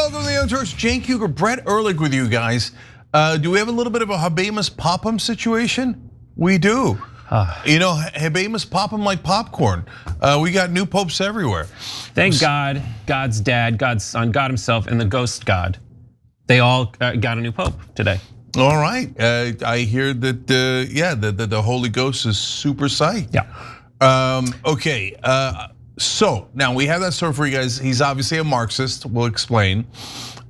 Welcome to the Young Turks. Cenk, Uygur, Brett Erlich with you guys. Do we have a little bit of a habemus papam situation? We do. You know, habemus papam like popcorn. We got new popes everywhere. Thank God, God's dad, God's son, God himself, and the ghost God. They all got a new pope today. All right, I hear that, that the Holy Ghost is super psyched. Yeah. Okay, so now we have that story for you guys. He's obviously a Marxist, we'll explain.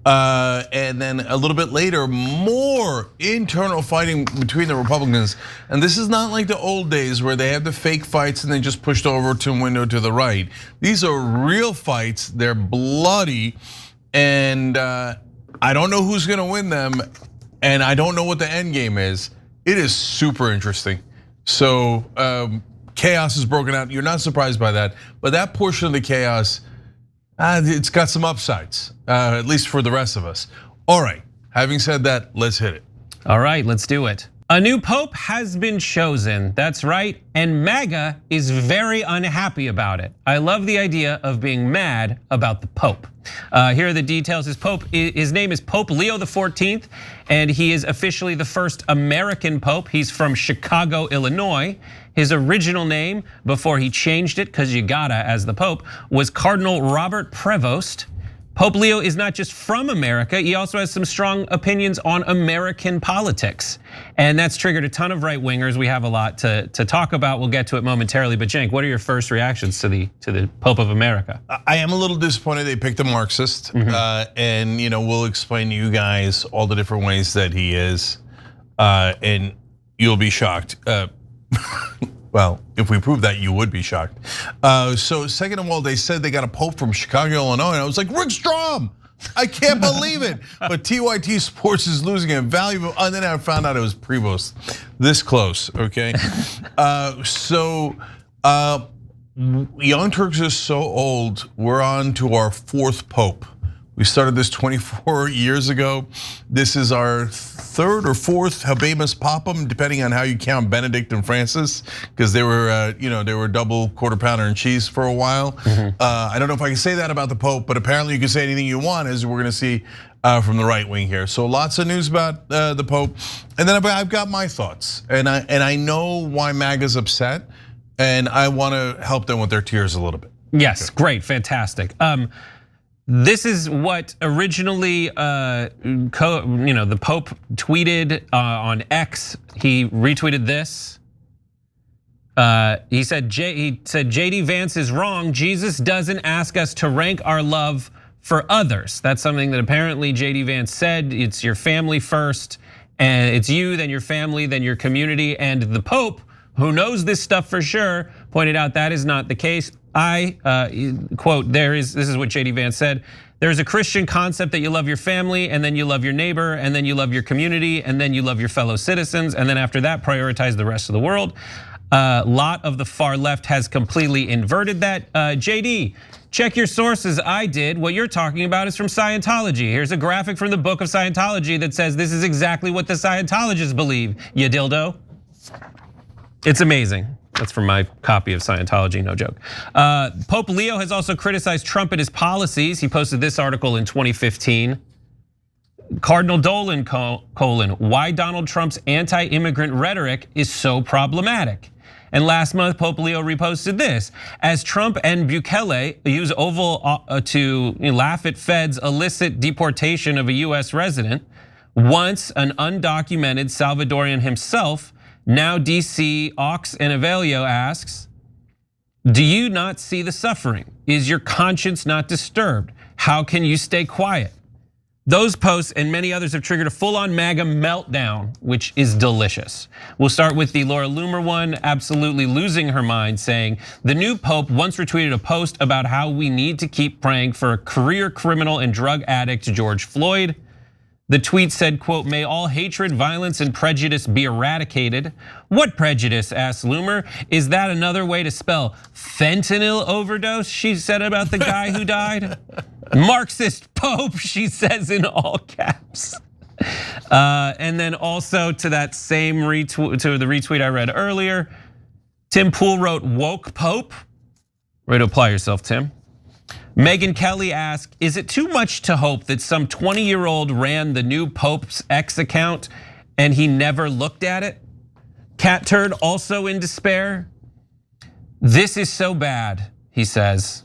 And then a little bit later, more internal fighting between the Republicans. And this is not like the old days where they have the fake fights and then just pushed over to a window to the right. These are real fights, they're bloody, and I don't know who's gonna win them, and I don't know what the end game is. It is super interesting. So chaos is broken out. You're not surprised by that, but that portion of the chaos, it's got some upsides, at least for the rest of us. All right, having said that, let's hit it. All right, let's do it. A new pope has been chosen, that's right, and MAGA is very unhappy about it. I love the idea of being mad about the pope. Here are the details. His name is Pope Leo XIV, and he is officially the first American pope. He's from Chicago, Illinois. His original name, before he changed it, because you gotta as the pope, was Cardinal Robert Prevost. Pope Leo is not just from America, he also has some strong opinions on American politics. And that's triggered a ton of right wingers. We have a lot to talk about. We'll get to it momentarily. But Cenk, what are your first reactions to the Pope of America? I am a little disappointed they picked a Marxist. And we'll explain to you guys all the different ways that he is. And you'll be shocked. Well, if we prove that, you would be shocked. So second of all, they said they got a pope from Chicago, Illinois, and I was like, Rick Strom, I can't believe it. But TYT Sports is losing a valuable, and then I found out it was Prevost. This close, okay? Young Turks is so old, we're on to our fourth pope. We started this 24 years ago. This is our third or fourth habemus papam, depending on how you count Benedict and Francis, because they were double quarter pounder and cheese for a while. I don't know if I can say that about the Pope, but apparently you can say anything you want, as we're gonna see from the right wing here. So lots of news about the Pope, and then I've got my thoughts, and I know why MAGA's upset, and I want to help them with their tears a little bit. Yes, great, fantastic. This is what originally, the Pope tweeted on X. He retweeted this. He said, JD Vance is wrong. Jesus doesn't ask us to rank our love for others. That's something that apparently JD Vance said. It's your family first, and it's you, then your family, then your community. And the Pope, who knows this stuff for sure, pointed out that is not the case. Quote, this is what JD Vance said. There's a Christian concept that you love your family, and then you love your neighbor, and then you love your community, and then you love your fellow citizens, and then after that, prioritize the rest of the world. A lot of the far left has completely inverted that. JD, check your sources. I did. What you're talking about is from Scientology. Here's a graphic from the book of Scientology that says this is exactly what the Scientologists believe, you dildo. It's amazing. That's from my copy of Scientology, no joke. Pope Leo has also criticized Trump and his policies. He posted this article in 2015. Cardinal Dolan, why Donald Trump's anti-immigrant rhetoric is so problematic. And last month, Pope Leo reposted this. As Trump and Bukele use Oval to laugh at Fed's illicit deportation of a US resident, once an undocumented Salvadorian himself, now DC Ox and Avelio asks, do you not see the suffering? Is your conscience not disturbed? How can you stay quiet? Those posts and many others have triggered a full-on MAGA meltdown, which is delicious. We'll start with the Laura Loomer one, absolutely losing her mind, saying, the new Pope once retweeted a post about how we need to keep praying for a career criminal and drug addict George Floyd. The tweet said, quote, may all hatred, violence, and prejudice be eradicated. What prejudice, asked Loomer. Is that another way to spell fentanyl overdose, she said about the guy who died? Marxist Pope, she says in all caps. And then also to that same retweet, to the retweet I read earlier, Tim Pool wrote woke Pope. Ready to apply yourself, Tim. Megyn Kelly asked, is it too much to hope that some 20-year-old ran the new Pope's X account and he never looked at it? Cat Turd also in despair. This is so bad, he says.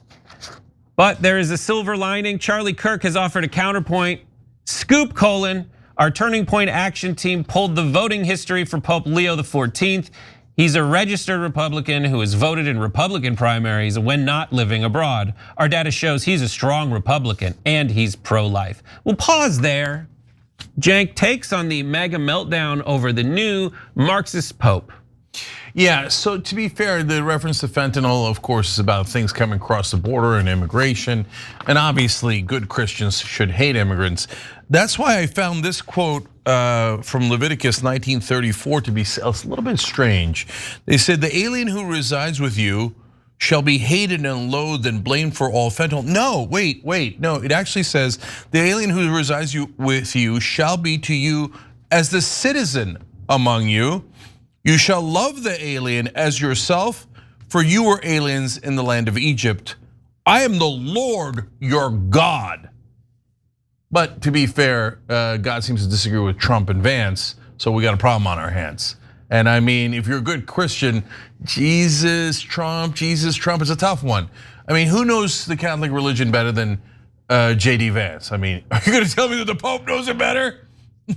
But there is a silver lining. Charlie Kirk has offered a counterpoint. Scoop : our Turning Point action team pulled the voting history for Pope Leo XIV. He's a registered Republican who has voted in Republican primaries when not living abroad. Our data shows he's a strong Republican and he's pro-life. We'll pause there. Cenk takes on the MAGA meltdown over the new Marxist Pope. Yeah, so to be fair, the reference to fentanyl, of course, is about things coming across the border and immigration. And obviously, good Christians should hate immigrants. That's why I found this quote from Leviticus 19:34 to be a little bit strange. They said, the alien who resides with you shall be hated and loathed and blamed for all fentanyl. No, wait, no, it actually says, the alien who resides with you shall be to you as the citizen among you. You shall love the alien as yourself, for you were aliens in the land of Egypt. I am the Lord your God. But to be fair, God seems to disagree with Trump and Vance, so we got a problem on our hands. And I mean, if you're a good Christian, Jesus, Trump is a tough one. I mean, who knows the Catholic religion better than JD Vance? I mean, are you gonna tell me that the Pope knows it better?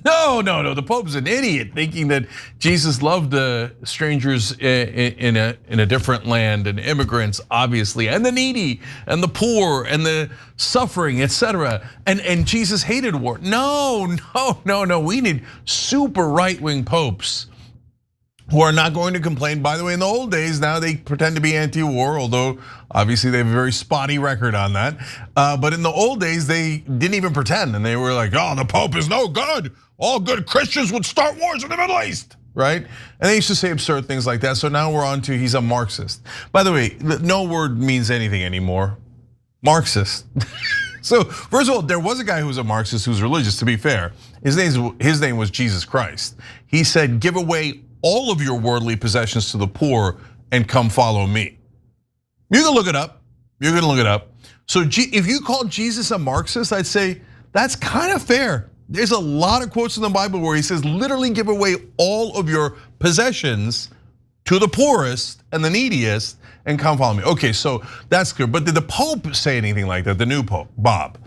No, the Pope's an idiot thinking that Jesus loved the strangers in a different land and immigrants, obviously, and the needy and the poor and the suffering, etc. And Jesus hated war. No, we need super right-wing popes who are not going to complain. By the way, in the old days, now they pretend to be anti-war, although obviously they have a very spotty record on that. But in the old days, they didn't even pretend, and they were like, oh, the Pope is no good. All good Christians would start wars in the Middle East, right? And they used to say absurd things like that. So now we're on to he's a Marxist. By the way, no word means anything anymore. Marxist. So first of all, there was a guy who was a Marxist who was religious, to be fair. His name was Jesus Christ. He said, give away all of your worldly possessions to the poor and come follow me. You can look it up. You're gonna look it up. So if you call Jesus a Marxist, I'd say that's kind of fair. There's a lot of quotes in the Bible where he says, literally give away all of your possessions to the poorest and the neediest and come follow me. Okay, so that's clear. But did the Pope say anything like that? The new Pope, Bob.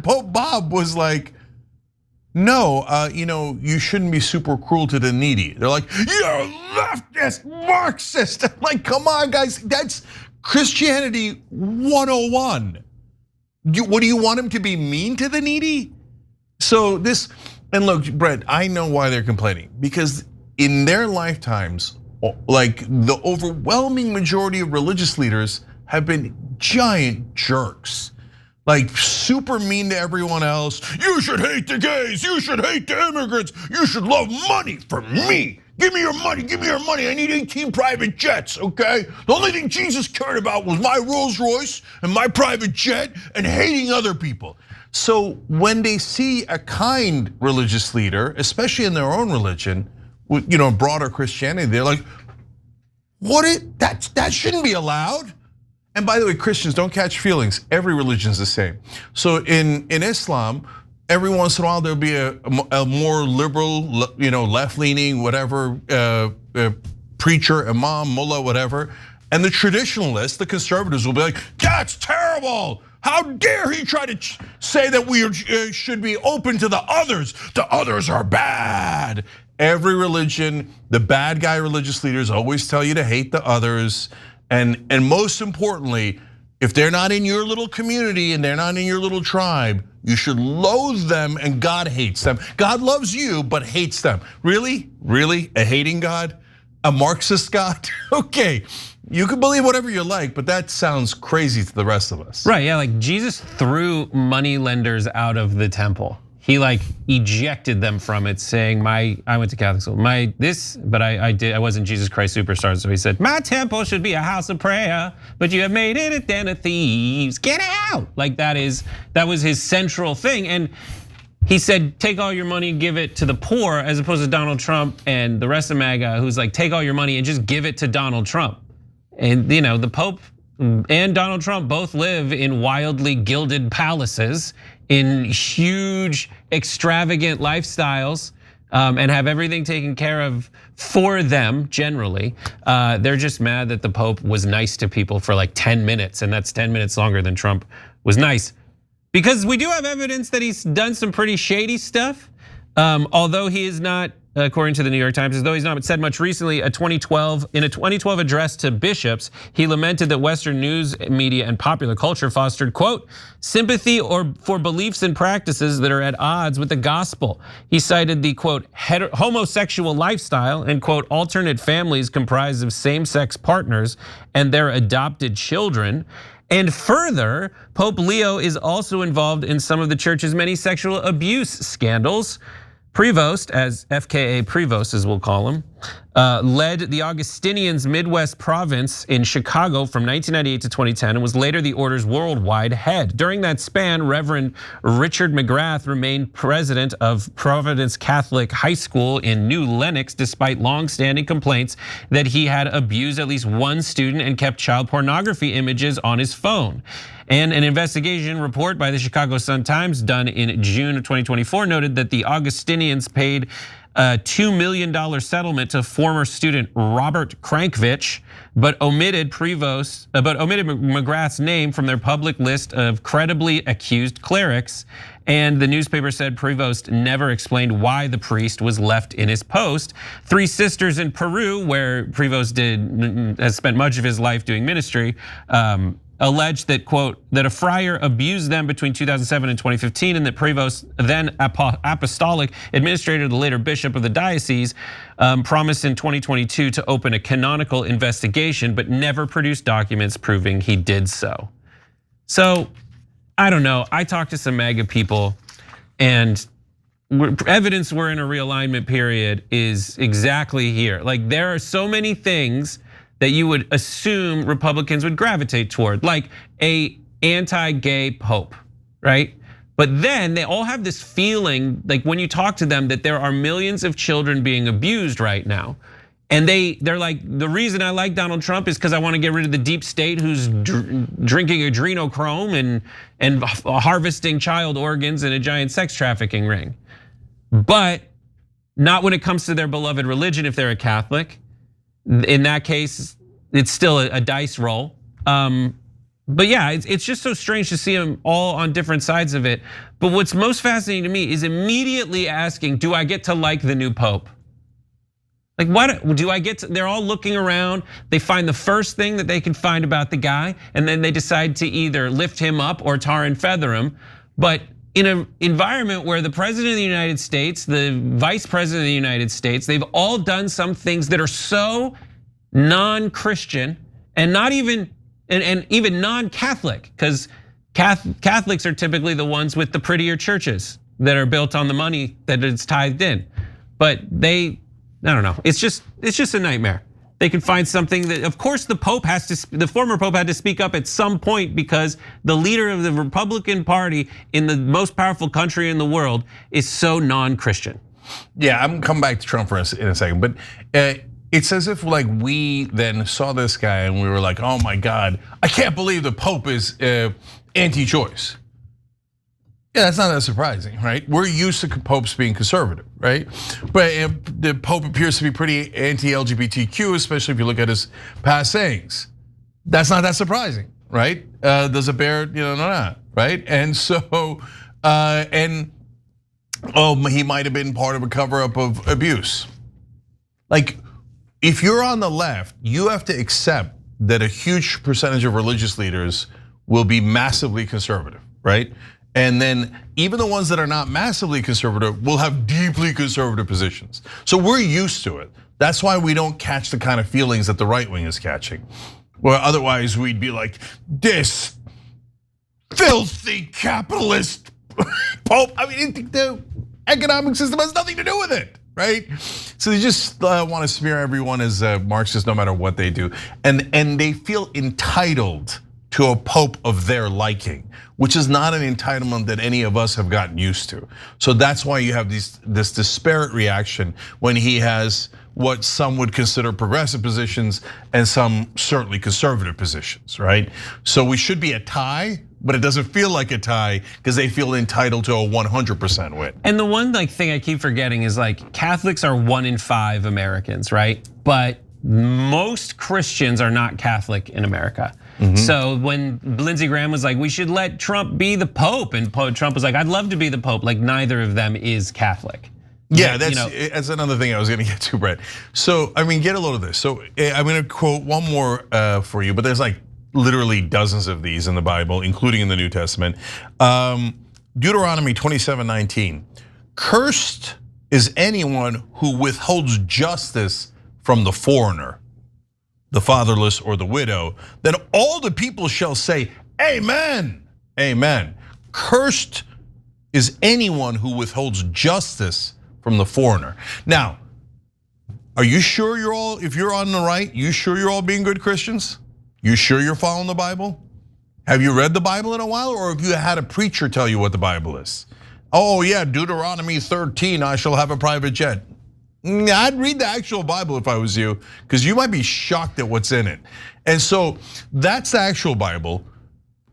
Pope Bob was like, no, you shouldn't be super cruel to the needy. They're like, you're leftist, Marxist. I'm like, come on, guys, that's Christianity 101. What do you want him to be mean to the needy? So this, and look, Brett, I know why they're complaining, because in their lifetimes, like the overwhelming majority of religious leaders have been giant jerks. Like super mean to everyone else. You should hate the gays, you should hate the immigrants, you should love money for me. Give me your money, I need 18 private jets, okay? The only thing Jesus cared about was my Rolls Royce and my private jet and hating other people. So when they see a kind religious leader, especially in their own religion, with broader Christianity, they're like, that shouldn't be allowed. And by the way, Christians, don't catch feelings. Every religion is the same. So in Islam, every once in a while there'll be a more liberal, left-leaning, whatever, preacher, imam, mullah, whatever. And the traditionalists, the conservatives, will be like, that's terrible. How dare he try to say that we should be open to the others? The others are bad. Every religion, the bad guy religious leaders always tell you to hate the others. And most importantly, if they're not in your little community and they're not in your little tribe, you should loathe them, and God hates them. God loves you, but hates them. Really? A hating God? A Marxist God? Okay, you can believe whatever you like, but that sounds crazy to the rest of us. Right, yeah, like Jesus threw money lenders out of the temple. He like ejected them from it, saying, I went to Catholic school, I wasn't Jesus Christ Superstar. So he said, my temple should be a house of prayer, but you have made it a den of thieves, get out. Like that was his central thing. And he said, take all your money, give it to the poor, as opposed to Donald Trump and the rest of MAGA, who's like, take all your money and just give it to Donald Trump. And the Pope and Donald Trump both live in wildly gilded palaces, in huge, extravagant lifestyles, and have everything taken care of for them generally. They're just mad that the Pope was nice to people for like 10 minutes, and that's 10 minutes longer than Trump was nice. Because we do have evidence that he's done some pretty shady stuff, although he is not, according to the New York Times, as though he's not said much recently. In a 2012 address to bishops, he lamented that Western news media and popular culture fostered, quote, sympathy for beliefs and practices that are at odds with the gospel. He cited the, quote, homosexual lifestyle and, quote, alternate families comprised of same-sex partners and their adopted children. And further, Pope Leo is also involved in some of the church's many sexual abuse scandals. Prevost, as FKA Prevost as we'll call him, led the Augustinians' Midwest province in Chicago from 1998 to 2010 and was later the order's worldwide head. During that span, Reverend Richard McGrath remained president of Providence Catholic High School in New Lenox, despite long-standing complaints that he had abused at least one student and kept child pornography images on his phone. And an investigation report by the Chicago Sun-Times done in June of 2024 noted that the Augustinians paid a $2 million settlement to former student Robert Krankovich, but omitted McGrath's name from their public list of credibly accused clerics. And the newspaper said Prevost never explained why the priest was left in his post. Three Sisters in Peru, where Prevost has spent much of his life doing ministry, alleged that, quote, that a friar abused them between 2007 and 2015, and that Prevost, then apostolic administrator, the later bishop of the diocese, promised in 2022 to open a canonical investigation, but never produced documents proving he did so. So, I don't know, I talked to some MAGA people, and evidence we're in a realignment period is exactly here. Like, there are so many things that you would assume Republicans would gravitate toward, like a anti-gay pope, right? But then they all have this feeling, like when you talk to them, that there are millions of children being abused right now. And they're like, the reason I like Donald Trump is because I want to get rid of the deep state who's drinking adrenochrome and harvesting child organs in a giant sex trafficking ring. But not when it comes to their beloved religion if they're a Catholic. In that case, it's still a dice roll. But yeah, it's just so strange to see them all on different sides of it. But what's most fascinating to me is immediately asking, do I get to like the new pope? Like, what do I get to? They're all looking around. They find the first thing that they can find about the guy, and then they decide to either lift him up or tar and feather him. But in an environment where the president of the United States, the vice president of the United States, they've all done some things that are so non-Christian and not even, and even non-Catholic, because Catholics are typically the ones with the prettier churches that are built on the money that is tithed in. But I don't know, it's just a nightmare. They can find something that, of course, the former pope had to speak up at some point because the leader of the Republican Party in the most powerful country in the world is so non-Christian. Yeah, I'm gonna come back to Trump in a second, but it's as if like we then saw this guy and we were like, oh my God, I can't believe the Pope is anti-choice. Yeah, that's not that surprising, right? We're used to popes being conservative, right? But the Pope appears to be pretty anti-LGBTQ, especially if you look at his past sayings. That's not that surprising, right? Does it bear, not, right? And so, he might have been part of a cover-up of abuse. Like, if you're on the left, you have to accept that a huge percentage of religious leaders will be massively conservative, right? And then even the ones that are not massively conservative will have deeply conservative positions. So we're used to it. That's why we don't catch the kind of feelings that the right wing is catching. Where otherwise we'd be like, this filthy capitalist Pope. I mean, the economic system has nothing to do with it, right? So they just want to smear everyone as Marxist no matter what they do. And they feel entitled to a pope of their liking, which is not an entitlement that any of us have gotten used to. So that's why you have this disparate reaction when he has what some would consider progressive positions and some certainly conservative positions, right? So we should be a tie, but it doesn't feel like a tie because they feel entitled to a 100% win. And the one thing I keep forgetting is Catholics are 1 in 5 Americans, right? But most Christians are not Catholic in America. So when Lindsey Graham was like, we should let Trump be the Pope, and Trump was like, I'd love to be the Pope, neither of them is Catholic. Yeah, that's another thing I was gonna get to, Brett. So, I mean, get a load of this. So I'm gonna quote one more for you, but there's literally dozens of these in the Bible, including in the New Testament. Deuteronomy 27:19, cursed is anyone who withholds justice from the foreigner, the fatherless or the widow, then all the people shall say, amen, amen. Cursed is anyone who withholds justice from the foreigner. Now, are you sure if you're on the right, you sure you're all being good Christians? You sure you're following the Bible? Have you read the Bible in a while, or have you had a preacher tell you what the Bible is? Oh yeah, Deuteronomy 13, I shall have a private jet. I'd read the actual Bible if I was you, because you might be shocked at what's in it. And so that's the actual Bible.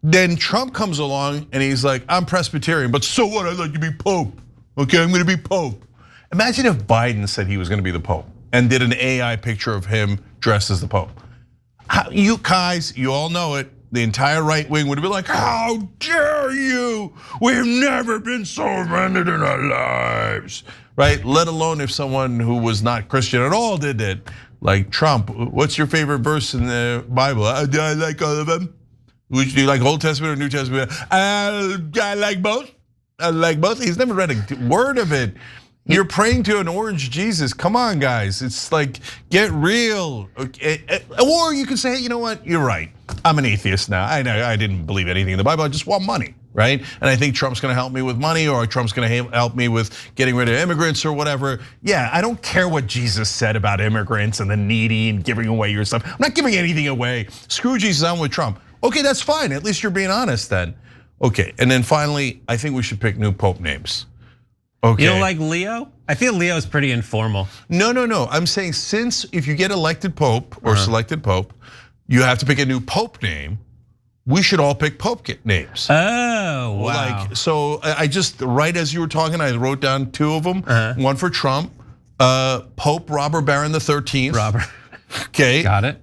Then Trump comes along and he's like, I'm Presbyterian, but so what, I'd like to be Pope. Okay, I'm gonna be Pope. Imagine if Biden said he was gonna be the Pope and did an AI picture of him dressed as the Pope. You guys, you all know it. The entire right wing would be like, how dare you? We've never been so offended in our lives, right? Let alone if someone who was not Christian at all did it, like Trump. What's your favorite verse in the Bible? I like all of them. Which do you like, Old Testament or New Testament? I like both. I like both. He's never read a word of it. You're praying to an orange Jesus. Come on, guys. It's get real. Or you can say, hey, you know what? You're right. I'm an atheist now. I know I didn't believe anything in the Bible. I just want money, right? And I think Trump's gonna help me with money, or Trump's gonna help me with getting rid of immigrants or whatever. Yeah, I don't care what Jesus said about immigrants and the needy and giving away your stuff. I'm not giving anything away. Screw Jesus, I'm with Trump. Okay, that's fine. At least you're being honest then. Okay, and then finally, I think we should pick new Pope names. Okay. You don't like Leo? I feel Leo's pretty informal. No. I'm saying since if you get elected Pope or selected Pope, you have to pick a new Pope name. We should all pick Pope names. Oh, wow. So I just, right as you were talking, I wrote down 2 of them. One for Trump, Pope Robert Barron the 13th. Robert. Okay. Got it.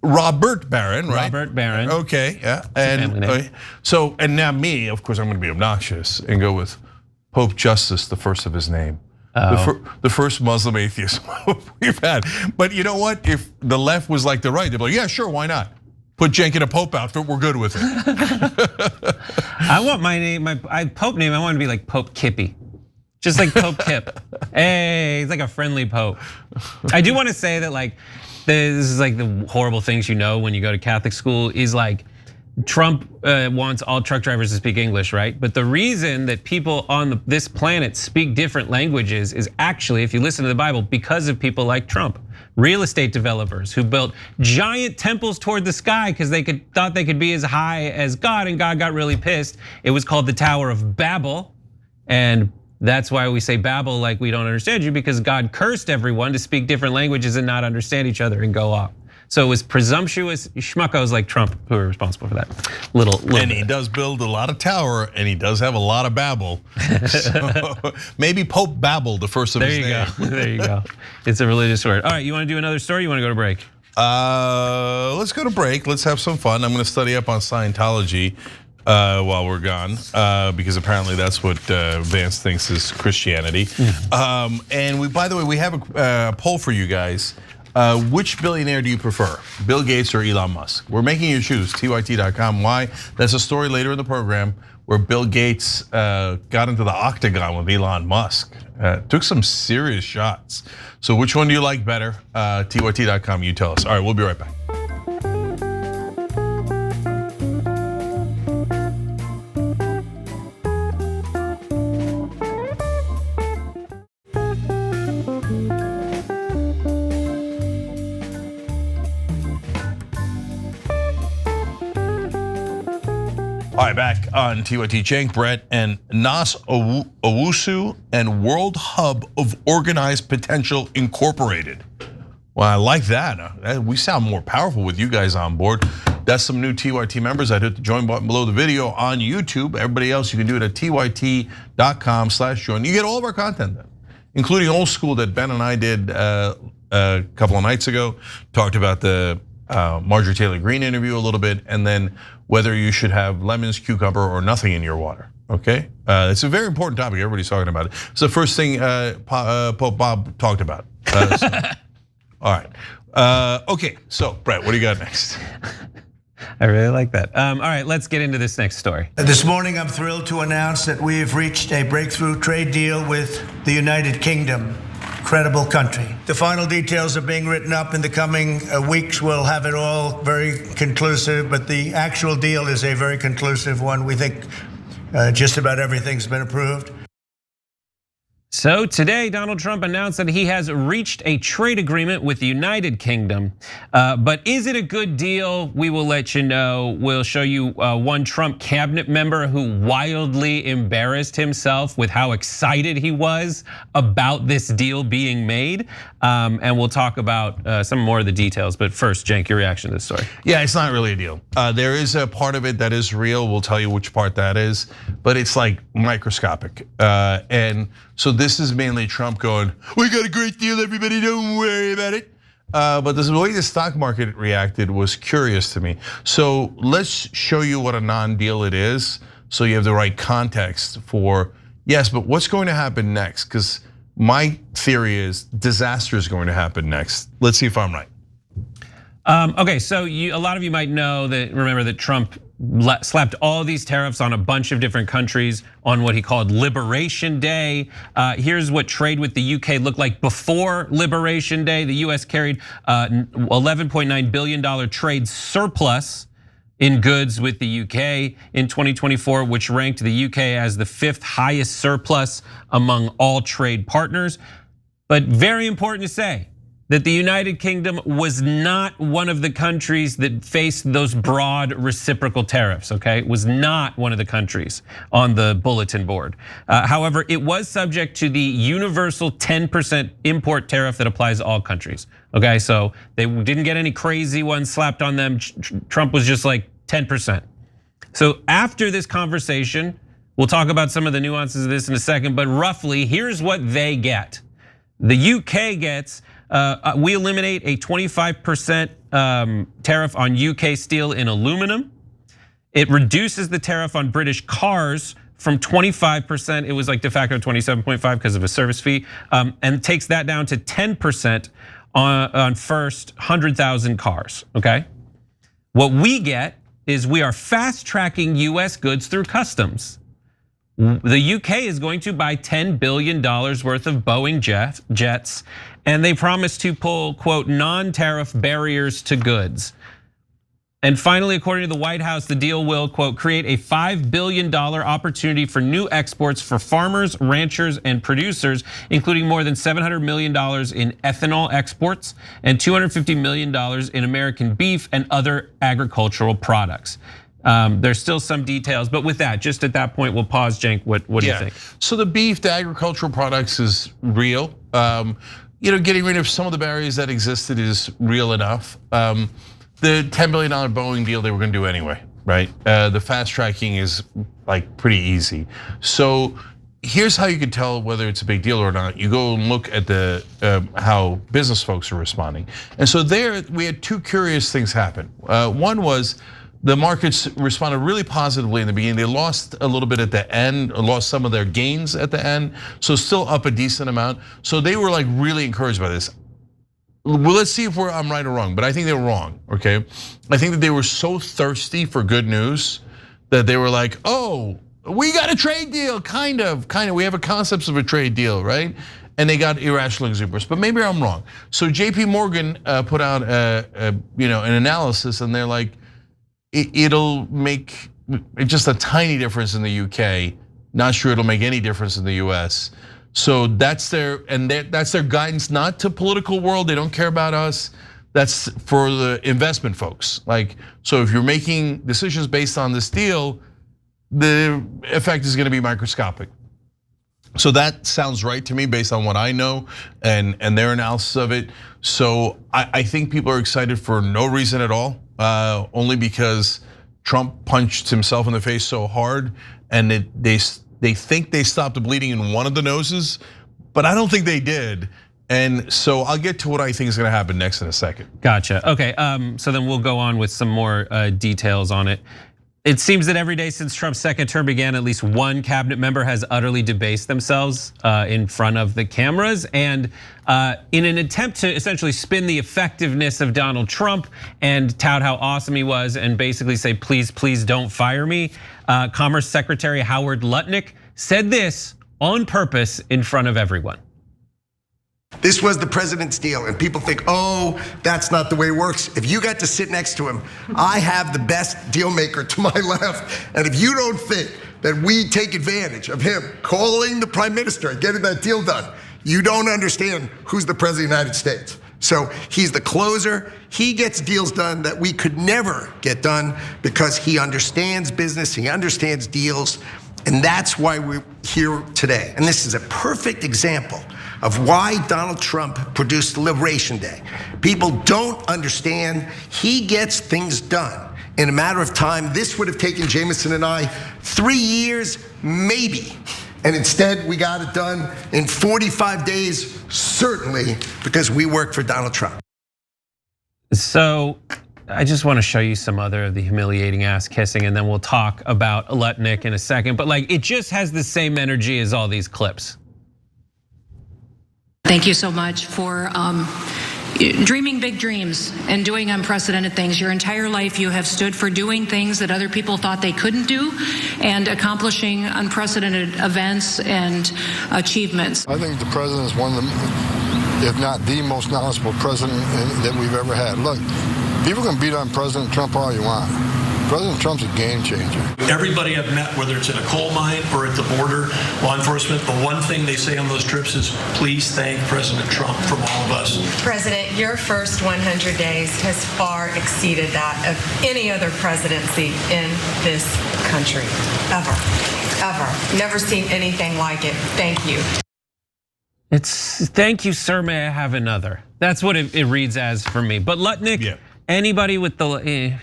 Robert Barron, right? Robert Barron. Okay, yeah. And so, and now me, of course, I'm gonna be obnoxious and go with Pope Justice, the first of his name. The first Muslim atheist we've had. But you know what? If the left was like the right, they'd be like, yeah, sure, why not? Put Cenk in a Pope outfit, we're good with it. I want my name, my Pope name, I want to be like Pope Kippy. Just like Pope Kip. Hey, he's like a friendly Pope. I do want to say that this is the horrible things you know when you go to Catholic school is Trump wants all truck drivers to speak English, right? But the reason that people on this planet speak different languages is actually, if you listen to the Bible, because of people like Trump. Real estate developers who built giant temples toward the sky because they thought they could be as high as God, and God got really pissed. It was called the Tower of Babel, and that's why we say Babel like we don't understand you, because God cursed everyone to speak different languages and not understand each other and go off. So it was presumptuous schmuckos like Trump who are responsible for that. Little and he does build a lot of tower, and he does have a lot of babble. So maybe Pope Babel, the first of his name. There you go. It's a religious word. All right, you want to do another story? You want to go to break? Let's go to break. Let's have some fun. I'm going to study up on Scientology while we're gone, because apparently that's what Vance thinks is Christianity. And by the way, we have a poll for you guys. Which billionaire do you prefer, Bill Gates or Elon Musk? We're making you choose, tyt.com. Why? That's a story later in the program where Bill Gates got into the octagon with Elon Musk. Took some serious shots. So which one do you like better? tyt.com, you tell us. All right, we'll be right back. All right, back on TYT, Cenk, Brett, and Nas Owusu and World Hub of Organized Potential Incorporated. Well, I like that. We sound more powerful with you guys on board. That's some new TYT members. I'd hit the join button below the video on YouTube. Everybody else, you can do it at tyt.com/join. You get all of our content then, including old school that Ben and I did a couple of nights ago. Talked about the Marjorie Taylor Greene interview a little bit, and then whether you should have lemons, cucumber, or nothing in your water. Okay, it's a very important topic. Everybody's talking about it. It's the first thing Pope Bob talked about. All right. Okay, so Brett, what do you got next? I really like that. All right, let's get into this next story. This morning, I'm thrilled to announce that we have reached a breakthrough trade deal with the United Kingdom. Incredible country. The final details are being written up in the coming weeks. We'll have it all very conclusive, but the actual deal is a very conclusive one. We think just about everything's been approved. So today, Donald Trump announced that he has reached a trade agreement with the United Kingdom. But is it a good deal? We will let you know. We'll show you one Trump cabinet member who wildly embarrassed himself with how excited he was about this deal being made. And we'll talk about some more of the details. But first, Cenk, your reaction to this story. Yeah, it's not really a deal. There is a part of it that is real. We'll tell you which part that is, but it's like microscopic. And so this is mainly Trump going, "We got a great deal, everybody, don't worry about it." But the way the stock market reacted was curious to me. So let's show you what a non-deal it is, so you have the right context for, yes, but what's going to happen next? Because my theory is disaster is going to happen next. Let's see if I'm right. Okay, so a lot of you might know that, remember that Trump slapped all these tariffs on a bunch of different countries on what he called Liberation Day. Here's what trade with the UK looked like before Liberation Day. The US carried $11.9 billion trade surplus in goods with the UK in 2024, which ranked the UK as the 5th highest surplus among all trade partners. But very important to say that the United Kingdom was not one of the countries that faced those broad reciprocal tariffs, okay? It was not one of the countries on the bulletin board. However, it was subject to the universal 10% import tariff that applies to all countries, okay? So they didn't get any crazy ones slapped on them. Trump was just like 10%. So after this conversation, we'll talk about some of the nuances of this in a second, but roughly, here's what they get. The UK gets, we eliminate a 25% tariff on UK steel and aluminum. It reduces the tariff on British cars from 25%, it was like de facto 27.5 because of a service fee, and takes that down to 10% on first 100,000 cars, okay? What we get is we are fast tracking US goods through customs. The UK is going to buy $10 billion worth of Boeing jets, and they promise to pull, quote, non-tariff barriers to goods. And finally, according to the White House, the deal will, quote, create a $5 billion opportunity for new exports for farmers, ranchers, and producers, including more than $700 million in ethanol exports and $250 million in American beef and other agricultural products. There's still some details, but with that, just at that point, we'll pause. Cenk, what do you think? So the beef, the agricultural products is real. Getting rid of some of the barriers that existed is real enough. The $10 billion Boeing deal they were going to do anyway, right? The fast tracking is like pretty easy. So here's how you can tell whether it's a big deal or not. You go and look at the how business folks are responding. And so there we had two curious things happen. One was the markets responded really positively in the beginning. They lost a little bit at the end, lost some of their gains at the end, so still up a decent amount. So they were like really encouraged by this. Well, let's see if I'm right or wrong, but I think they were wrong, okay? I think that they were so thirsty for good news that they were like, oh, we got a trade deal, kind of. We have a concept of a trade deal, right? And they got irrational exuberance, but maybe I'm wrong. So JP Morgan put out an analysis, and they're like, it'll make just a tiny difference in the UK. Not sure it'll make any difference in the US. So that's their guidance, not to political world. They don't care about us. That's for the investment folks. Like, so if you're making decisions based on this deal, the effect is gonna be microscopic. So that sounds right to me based on what I know and their analysis of it. So I think people are excited for no reason at all, only because Trump punched himself in the face so hard, and they think they stopped the bleeding in one of the noses, but I don't think they did. And so I'll get to what I think is gonna happen next in a second. Gotcha, okay, so then we'll go on with some more details on it. It seems that every day since Trump's second term began, at least one cabinet member has utterly debased themselves in front of the cameras. And in an attempt to essentially spin the effectiveness of Donald Trump and tout how awesome he was and basically say, please, please don't fire me, Commerce Secretary Howard Lutnick said this on purpose in front of everyone. This was the president's deal, and people think, oh, that's not the way it works. If you got to sit next to him, I have the best deal maker to my left, and if you don't think that we take advantage of him calling the prime minister and getting that deal done, you don't understand who's the president of the United States. So he's the closer. He gets deals done that we could never get done because he understands business, he understands deals, and that's why we're here today. And this is a perfect example of why Donald Trump produced Liberation Day. People don't understand he gets things done in a matter of time. This would have taken Jameson and I 3 years, maybe. And instead, we got it done in 45 days, certainly because we work for Donald Trump. So I just want to show you some other of the humiliating ass kissing, and then we'll talk about Lutnick in a second. But like, it just has the same energy as all these clips. Thank you so much for dreaming big dreams and doing unprecedented things. Your entire life you have stood for doing things that other people thought they couldn't do and accomplishing unprecedented events and achievements. I think the president is one of the, if not the most knowledgeable president that we've ever had. Look, people can beat on President Trump all you want. President Trump's a game changer. Everybody I've met, whether it's in a coal mine or at the border, law enforcement, the one thing they say on those trips is, please thank President Trump from all of us. President, your first 100 days has far exceeded that of any other presidency in this country, ever, ever. Never seen anything like it. Thank you. It's thank you, sir, may I have another? That's what it reads as for me. But Lutnick, anybody with the,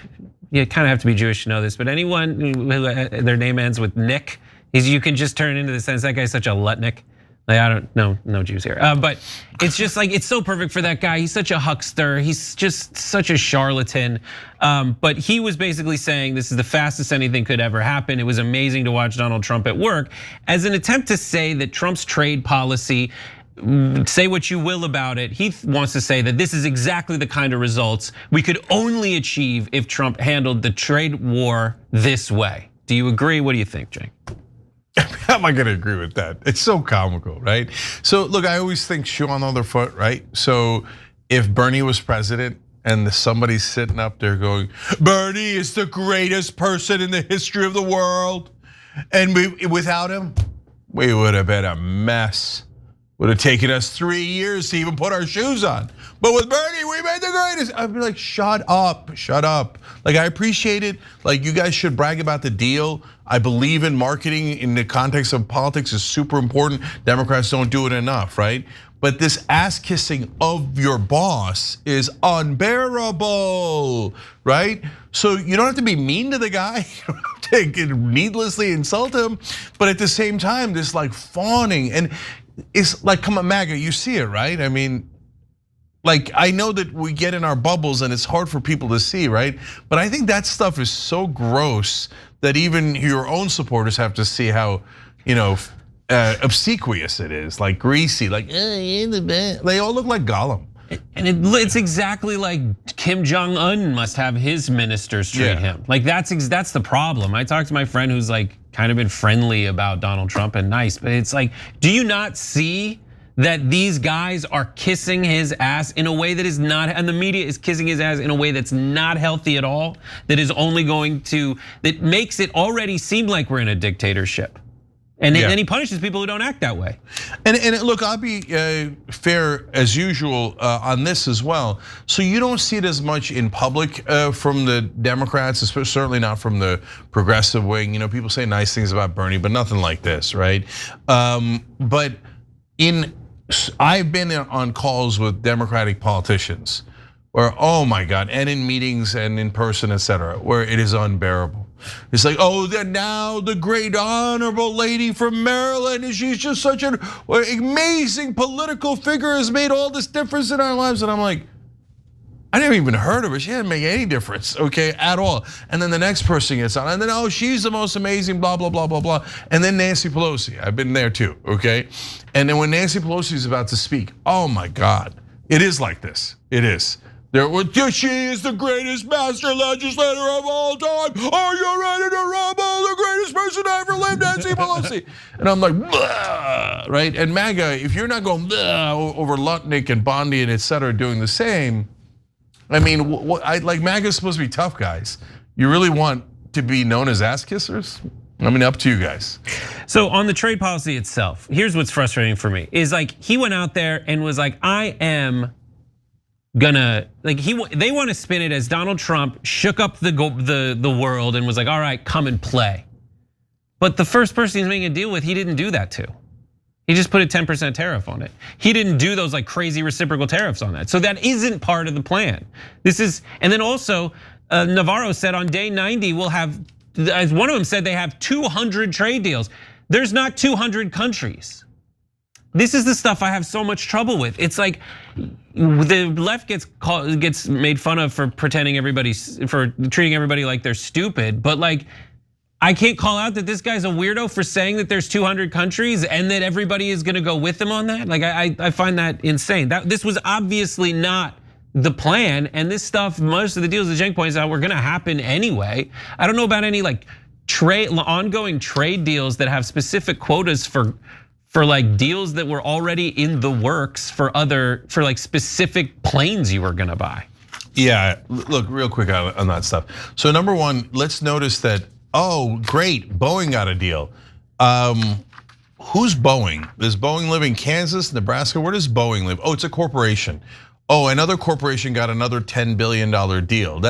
you kind of have to be Jewish to know this, but anyone who their name ends with Nick, you can just turn into the sense that guy's such a Lutnick. Like, I don't know, no Jews here, but it's just like, it's so perfect for that guy. He's such a huckster. He's just such a charlatan. But he was basically saying this is the fastest anything could ever happen. It was amazing to watch Donald Trump at work as an attempt to say that Trump's trade policy, say what you will about it, he wants to say that this is exactly the kind of results we could only achieve if Trump handled the trade war this way. Do you agree? What do you think, Cenk? How am I gonna agree with that? It's so comical, right? So look, I always think shoe on the other foot, right? So if Bernie was president and somebody's sitting up there going, Bernie is the greatest person in the history of the world, and without him, we would have been a mess. Would have taken us 3 years to even put our shoes on. But with Bernie, we made the greatest. I'd be like, shut up, shut up. Like, I appreciate it. Like, you guys should brag about the deal. I believe in marketing in the context of politics is super important. Democrats don't do it enough, right? But this ass kissing of your boss is unbearable, right? So you don't have to be mean to the guy, you don't have to needlessly insult him. But at the same time, this like fawning, and it's like, come on, MAGA, you see it, right? I mean, like, I know that we get in our bubbles and it's hard for people to see, right? But I think that stuff is so gross that even your own supporters have to see how, obsequious it is, like greasy, like, they all look like Gollum. And it's exactly like Kim Jong-un must have his ministers treat him. Like that's the problem. I talked to my friend who's like kind of been friendly about Donald Trump and nice, but it's like, do you not see that these guys are kissing his ass in a way that is not, and the media is kissing his ass in a way that's not healthy at all, that is only going to, that makes it already seem like we're in a dictatorship. And then he punishes people who don't act that way. And look, I'll be fair as usual on this as well. So you don't see it as much in public from the Democrats, certainly not from the progressive wing. You know, people say nice things about Bernie, but nothing like this, right? But I've been on calls with Democratic politicians where, oh my God, and in meetings and in person, et cetera, where it is unbearable. It's like, oh, now the great honorable lady from Maryland, and she's just such an amazing political figure, has made all this difference in our lives. And I'm like, I never even heard of her. She didn't make any difference, okay, at all. And then the next person gets on, and then, oh, she's the most amazing, blah, blah, blah, blah, blah. And then Nancy Pelosi, I've been there too, okay? And then when Nancy Pelosi is about to speak, oh my God, it is like this, it is. She is the greatest master legislator of all time. Are you ready to rumble? The greatest person to ever live, Nancy Pelosi. And I'm like, blah, right? And MAGA, if you're not going blah over Lutnick and Bondi and et cetera doing the same, I mean, like MAGA's supposed to be tough guys. You really want to be known as ass kissers? I mean, up to you guys. So on the trade policy itself, here's what's frustrating for me is like he went out there and was like, I am gonna they want to spin it as Donald Trump shook up the world and was like, all right, come and play. But the first person he's making a deal with, he didn't do that to. He just put a 10% tariff on it. He didn't do those like crazy reciprocal tariffs on that. So that isn't part of the plan. And then also Navarro said on day 90 we'll have, as one of them said, they have 200 trade deals. There's not 200 countries. This is the stuff I have so much trouble with. It's like the left gets made fun of for for treating everybody like they're stupid, but like I can't call out that this guy's a weirdo for saying that there's 200 countries and that everybody is gonna go with him on that. Like I find that insane. This was obviously not the plan, and this stuff, most of the deals that Cenk points out, were gonna happen anyway. I don't know about any like ongoing trade deals that have specific quotas for like deals that were already in the works for like specific planes you were gonna buy. Yeah, look, real quick on that stuff. So number one, let's notice that, oh, great, Boeing got a deal. Who's Boeing? Does Boeing live in Kansas, Nebraska? Where does Boeing live? Oh, it's a corporation. Oh, another corporation got another $10 billion deal.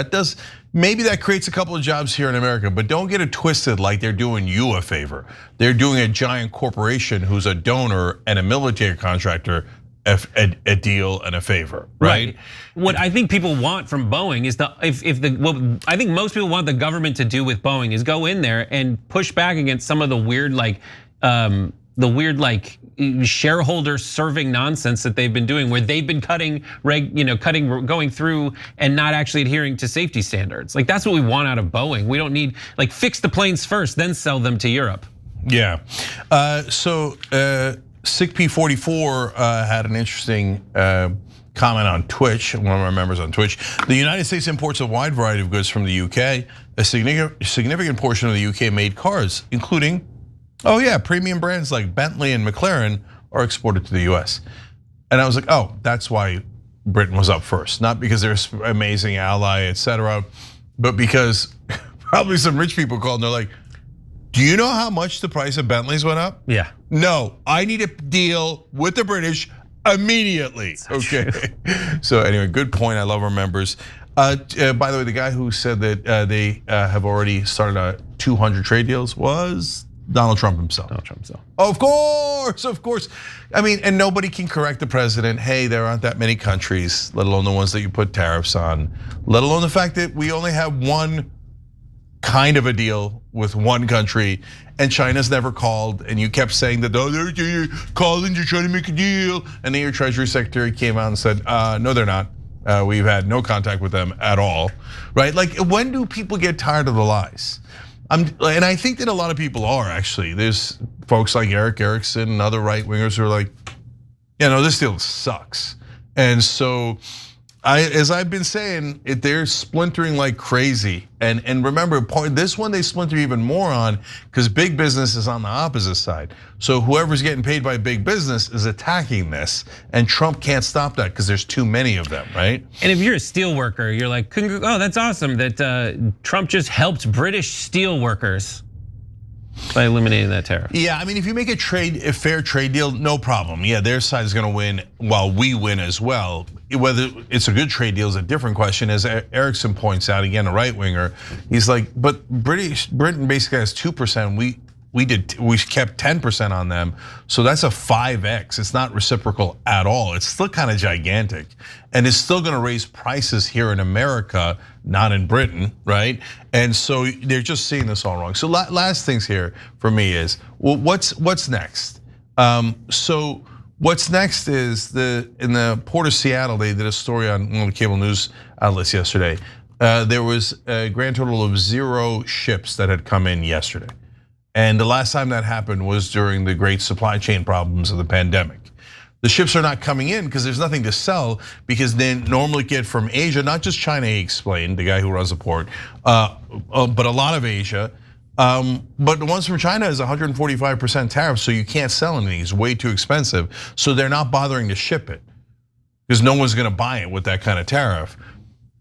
Maybe that creates a couple of jobs here in America, but don't get it twisted like they're doing you a favor. They're doing a giant corporation who's a donor and a military contractor a deal and a favor, right? What I think people want from Boeing is what I think most people want the government to do with Boeing is go in there and push back against some of the weird shareholder serving nonsense that they've been doing, where they've been going through and not actually adhering to safety standards. Like that's what we want out of Boeing. We don't need like fix the planes first, then sell them to Europe. Yeah, so SickP44 had an interesting comment on Twitch, one of our members on Twitch. The United States imports a wide variety of goods from the UK. A significant portion of the UK made cars, including, oh yeah, premium brands like Bentley and McLaren are exported to the US. And I was like, oh, that's why Britain was up first. Not because they're an amazing ally, et cetera, but because probably some rich people called and they're like, do you know how much the price of Bentleys went up? Yeah. No, I need a deal with the British immediately, okay? So anyway, good point, I love our members. By the way, the guy who said that they have already started 200 trade deals was Donald Trump himself. Of course. I mean, and nobody can correct the president. Hey, there aren't that many countries, let alone the ones that you put tariffs on, let alone the fact that we only have one kind of a deal with one country, and China's never called, and you kept saying that, oh, they're calling to try to make a deal, and then your Treasury Secretary came out and said, no, they're not. We've had no contact with them at all, right? Like, when do people get tired of the lies? And I think that a lot of people are actually. There's folks like Eric Erickson and other right wingers who are like, this deal sucks. And so, as I've been saying, they're splintering like crazy. And remember, this one they splinter even more on because big business is on the opposite side. So whoever's getting paid by big business is attacking this, and Trump can't stop that because there's too many of them, right? And if you're a steel worker, you're like, oh, that's awesome that Trump just helped British steel workers. by eliminating that tariff. Yeah, I mean, if you make a fair trade deal, no problem. Yeah, their side is going to win while we win as well. Whether it's a good trade deal is a different question. As Erickson points out, again, a right winger, he's like, but Britain basically has 2%. We kept 10% on them, so that's a 5x. It's not reciprocal at all. It's still kind of gigantic, and it's still going to raise prices here in America, not in Britain, right? And so they're just seeing this all wrong. So last things here for me is, well, what's next? So what's next is in the Port of Seattle, they did a story on one of the cable news outlets yesterday. There was a grand total of 0 ships that had come in yesterday. And the last time that happened was during the great supply chain problems of the pandemic. The ships are not coming in because there's nothing to sell, because they normally get from Asia, not just China, he explained, the guy who runs the port, but a lot of Asia. But the ones from China is 145% tariff, so you can't sell anything, it's way too expensive. So they're not bothering to ship it because no one's gonna buy it with that kind of tariff.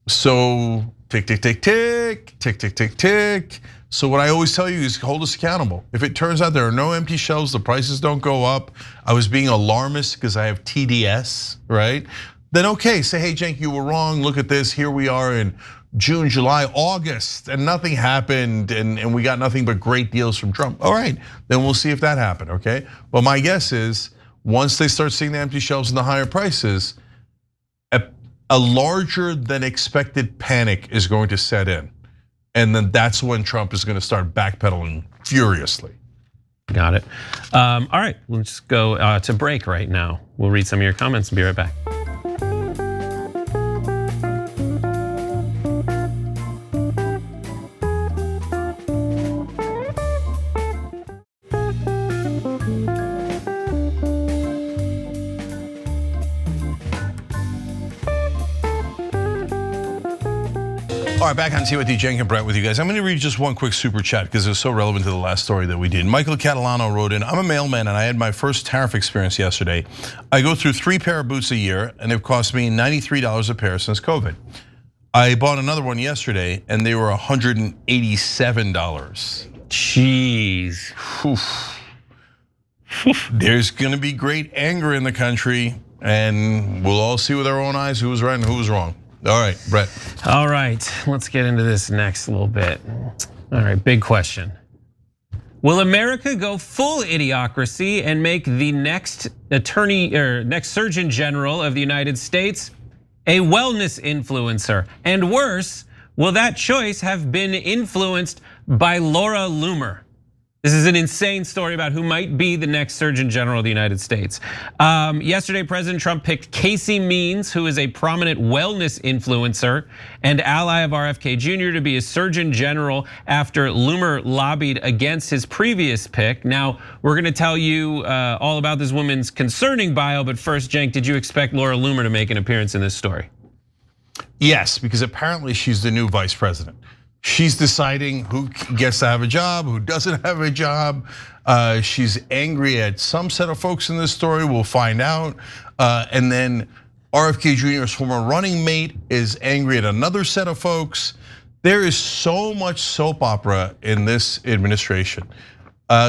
So tick, tick, tick, tick, tick, tick, tick, tick. So what I always tell you is hold us accountable. If it turns out there are no empty shelves, the prices don't go up, I was being alarmist because I have TDS, right? Then okay, say, hey, Cenk, you were wrong, look at this, here we are in June, July, August, and nothing happened, and we got nothing but great deals from Trump. All right, then we'll see if that happened, okay? But my guess is, once they start seeing the empty shelves and the higher prices, a larger than expected panic is going to set in. And then that's when Trump is going to start backpedaling furiously. Got it. All right, let's go to break right now. We'll read some of your comments and be right back. All right, back on TYT, Cenk and Brett with you guys. I'm gonna read just one quick super chat because it's so relevant to the last story that we did. Michael Catalano wrote in, I'm a mailman and I had my first tariff experience yesterday. I go through 3 pair of boots a year and they've cost me $93 a pair since COVID. I bought another one yesterday and they were $187. Jeez. There's gonna be great anger in the country and we'll all see with our own eyes who was right and who was wrong. All right, Brett. All right, let's get into this next little bit. All right, big question. Will America go full idiocracy and make the next next Surgeon General of the United States a wellness influencer? And worse, will that choice have been influenced by Laura Loomer? This is an insane story about who might be the next Surgeon General of the United States. Yesterday, President Trump picked Casey Means, who is a prominent wellness influencer and ally of RFK Jr. to be a Surgeon General after Loomer lobbied against his previous pick. Now, we're gonna tell you all about this woman's concerning bio, but first, Cenk, did you expect Laura Loomer to make an appearance in this story? Yes, because apparently she's the new vice president. She's deciding who gets to have a job, who doesn't have a job. She's angry at some set of folks in this story, we'll find out. And then RFK Jr.'s former running mate is angry at another set of folks. There is so much soap opera in this administration.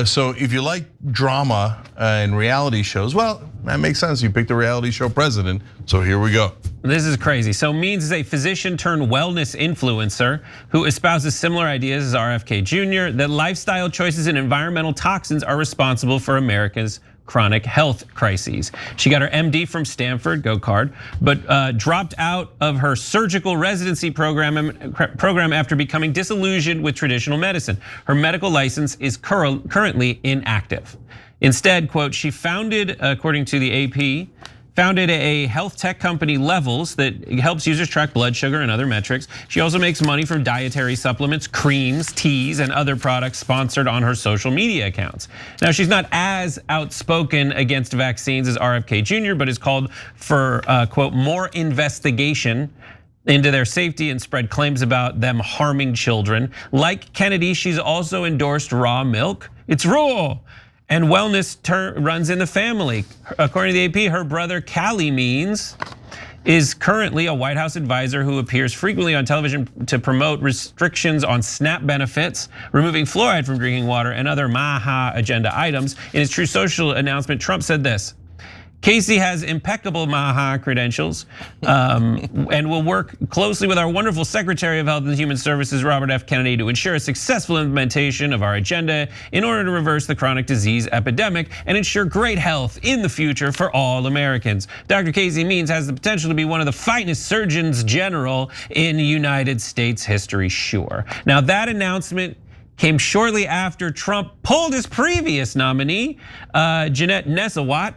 So if you like drama and reality shows, well, that makes sense. You picked a reality show president, so here we go. This is crazy. So Means is a physician turned wellness influencer who espouses similar ideas as RFK Jr. that lifestyle choices and environmental toxins are responsible for America's chronic health crises. She got her MD from Stanford, go Card, but dropped out of her surgical residency program after becoming disillusioned with traditional medicine. Her medical license is currently inactive. Instead, quote, she founded, according to the AP, founded a health tech company, Levels, that helps users track blood sugar and other metrics. She also makes money from dietary supplements, creams, teas, and other products sponsored on her social media accounts. Now, she's not as outspoken against vaccines as RFK Jr., but is called for, quote, more investigation into their safety and spread claims about them harming children. Like Kennedy, she's also endorsed raw milk. It's raw. And wellness runs in the family. According to the AP, her brother Callie Means is currently a White House advisor who appears frequently on television to promote restrictions on SNAP benefits, removing fluoride from drinking water, and other MAGA agenda items. In his True Social announcement, Trump said this: Casey has impeccable MAGA credentials and will work closely with our wonderful Secretary of Health and Human Services, Robert F. Kennedy, to ensure a successful implementation of our agenda in order to reverse the chronic disease epidemic and ensure great health in the future for all Americans. Dr. Casey Means has the potential to be one of the finest surgeons general in United States history, sure. Now that announcement came shortly after Trump pulled his previous nominee, Jeanette Neshawat,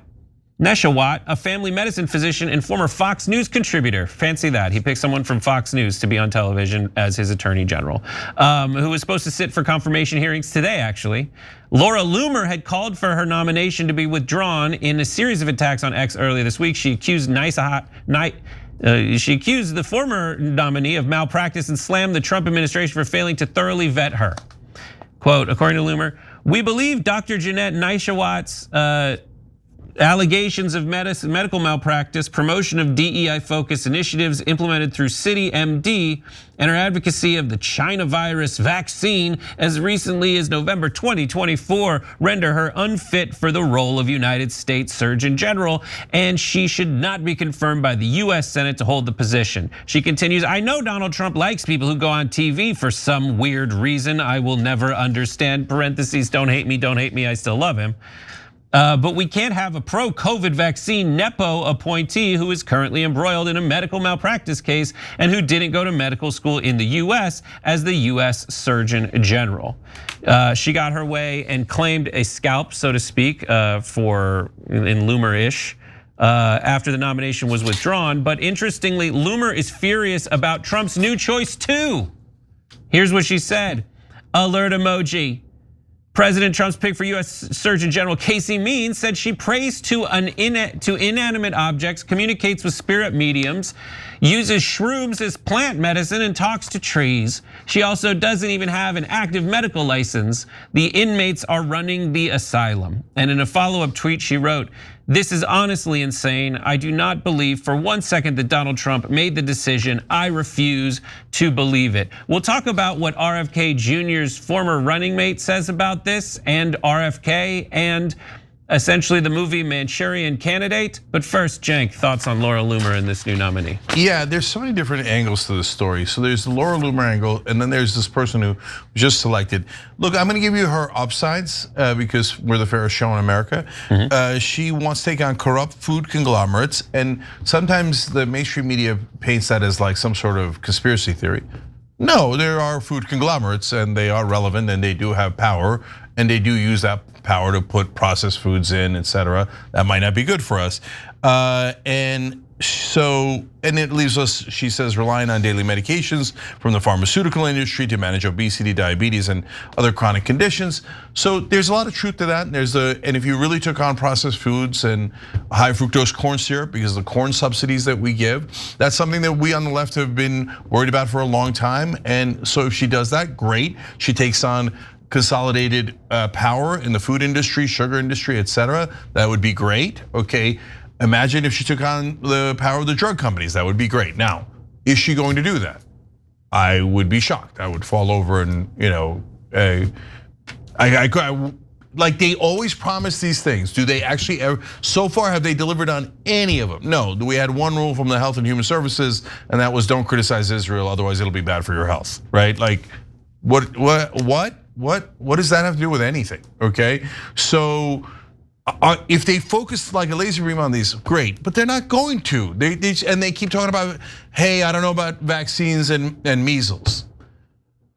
a family medicine physician and former Fox News contributor. Fancy that, he picked someone from Fox News to be on television as his attorney general, who was supposed to sit for confirmation hearings today, actually. Laura Loomer had called for her nomination to be withdrawn in a series of attacks on X earlier this week. She accused the former nominee of malpractice and slammed the Trump administration for failing to thoroughly vet her. Quote, according to Loomer, "We believe Dr. Jeanette Neshawat's allegations of medical malpractice, promotion of DEI-focused initiatives implemented through City MD, and her advocacy of the China virus vaccine as recently as November 2024 render her unfit for the role of United States Surgeon General, and she should not be confirmed by the US Senate to hold the position." She continues, "I know Donald Trump likes people who go on TV for some weird reason I will never understand, parentheses, don't hate me, I still love him. But we can't have a pro-COVID vaccine Nepo appointee who is currently embroiled in a medical malpractice case and who didn't go to medical school in the US as the US Surgeon General." She got her way and claimed a scalp, so to speak, in Loomer-ish, after the nomination was withdrawn. But interestingly, Loomer is furious about Trump's new choice too. Here's what she said, alert emoji. President Trump's pick for US Surgeon General Casey Means said she prays to inanimate objects, communicates with spirit mediums, uses shrooms as plant medicine, and talks to trees. She also doesn't even have an active medical license. The inmates are running the asylum. And in a follow-up tweet, she wrote, "This is honestly insane. I do not believe for 1 second that Donald Trump made the decision. I refuse to believe it." We'll talk about what RFK Jr.'s former running mate says about this and RFK and essentially the movie Manchurian Candidate. But first, Cenk, thoughts on Laura Loomer and this new nominee? Yeah, there's so many different angles to the story. So there's the Laura Loomer angle, and then there's this person who was just selected. Look, I'm gonna give you her upsides because we're the fairest show in America. She wants to take on corrupt food conglomerates, and sometimes the mainstream media paints that as like some sort of conspiracy theory. No, there are food conglomerates and they are relevant and they do have power and they do use that power to put processed foods in, etc. That might not be good for us. And it leaves us, she says, relying on daily medications from the pharmaceutical industry to manage obesity, diabetes, and other chronic conditions. So there's a lot of truth to that. And if you really took on processed foods and high fructose corn syrup, because of the corn subsidies that we give, that's something that we on the left have been worried about for a long time. And so if she does that, great. She takes on consolidated power in the food industry, sugar industry, etc. That would be great, okay? Imagine if she took on the power of the drug companies, that would be great. Now, is she going to do that? I would be shocked. I would fall over and, like they always promise these things. Do they actually ever, so far have they delivered on any of them? No, we had one rule from the Health and Human Services and that was don't criticize Israel, otherwise it'll be bad for your health, right? Like, what does that have to do with anything, okay? So, if they focus like a laser beam on these, great, but they're not going to. They keep talking about, hey, I don't know about vaccines and measles.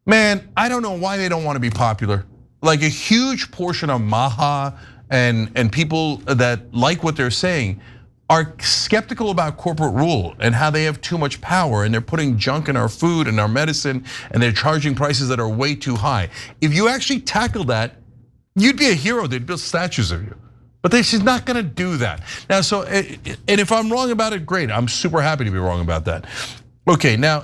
Man, I don't know why they don't want to be popular. Like a huge portion of MAGA and people that like what they're saying are skeptical about corporate rule and how they have too much power and they're putting junk in our food and our medicine and they're charging prices that are way too high. If you actually tackle that, you'd be a hero. They'd build statues of you. But she's not gonna do that. Now, so, and if I'm wrong about it, great. I'm super happy to be wrong about that. Okay, now,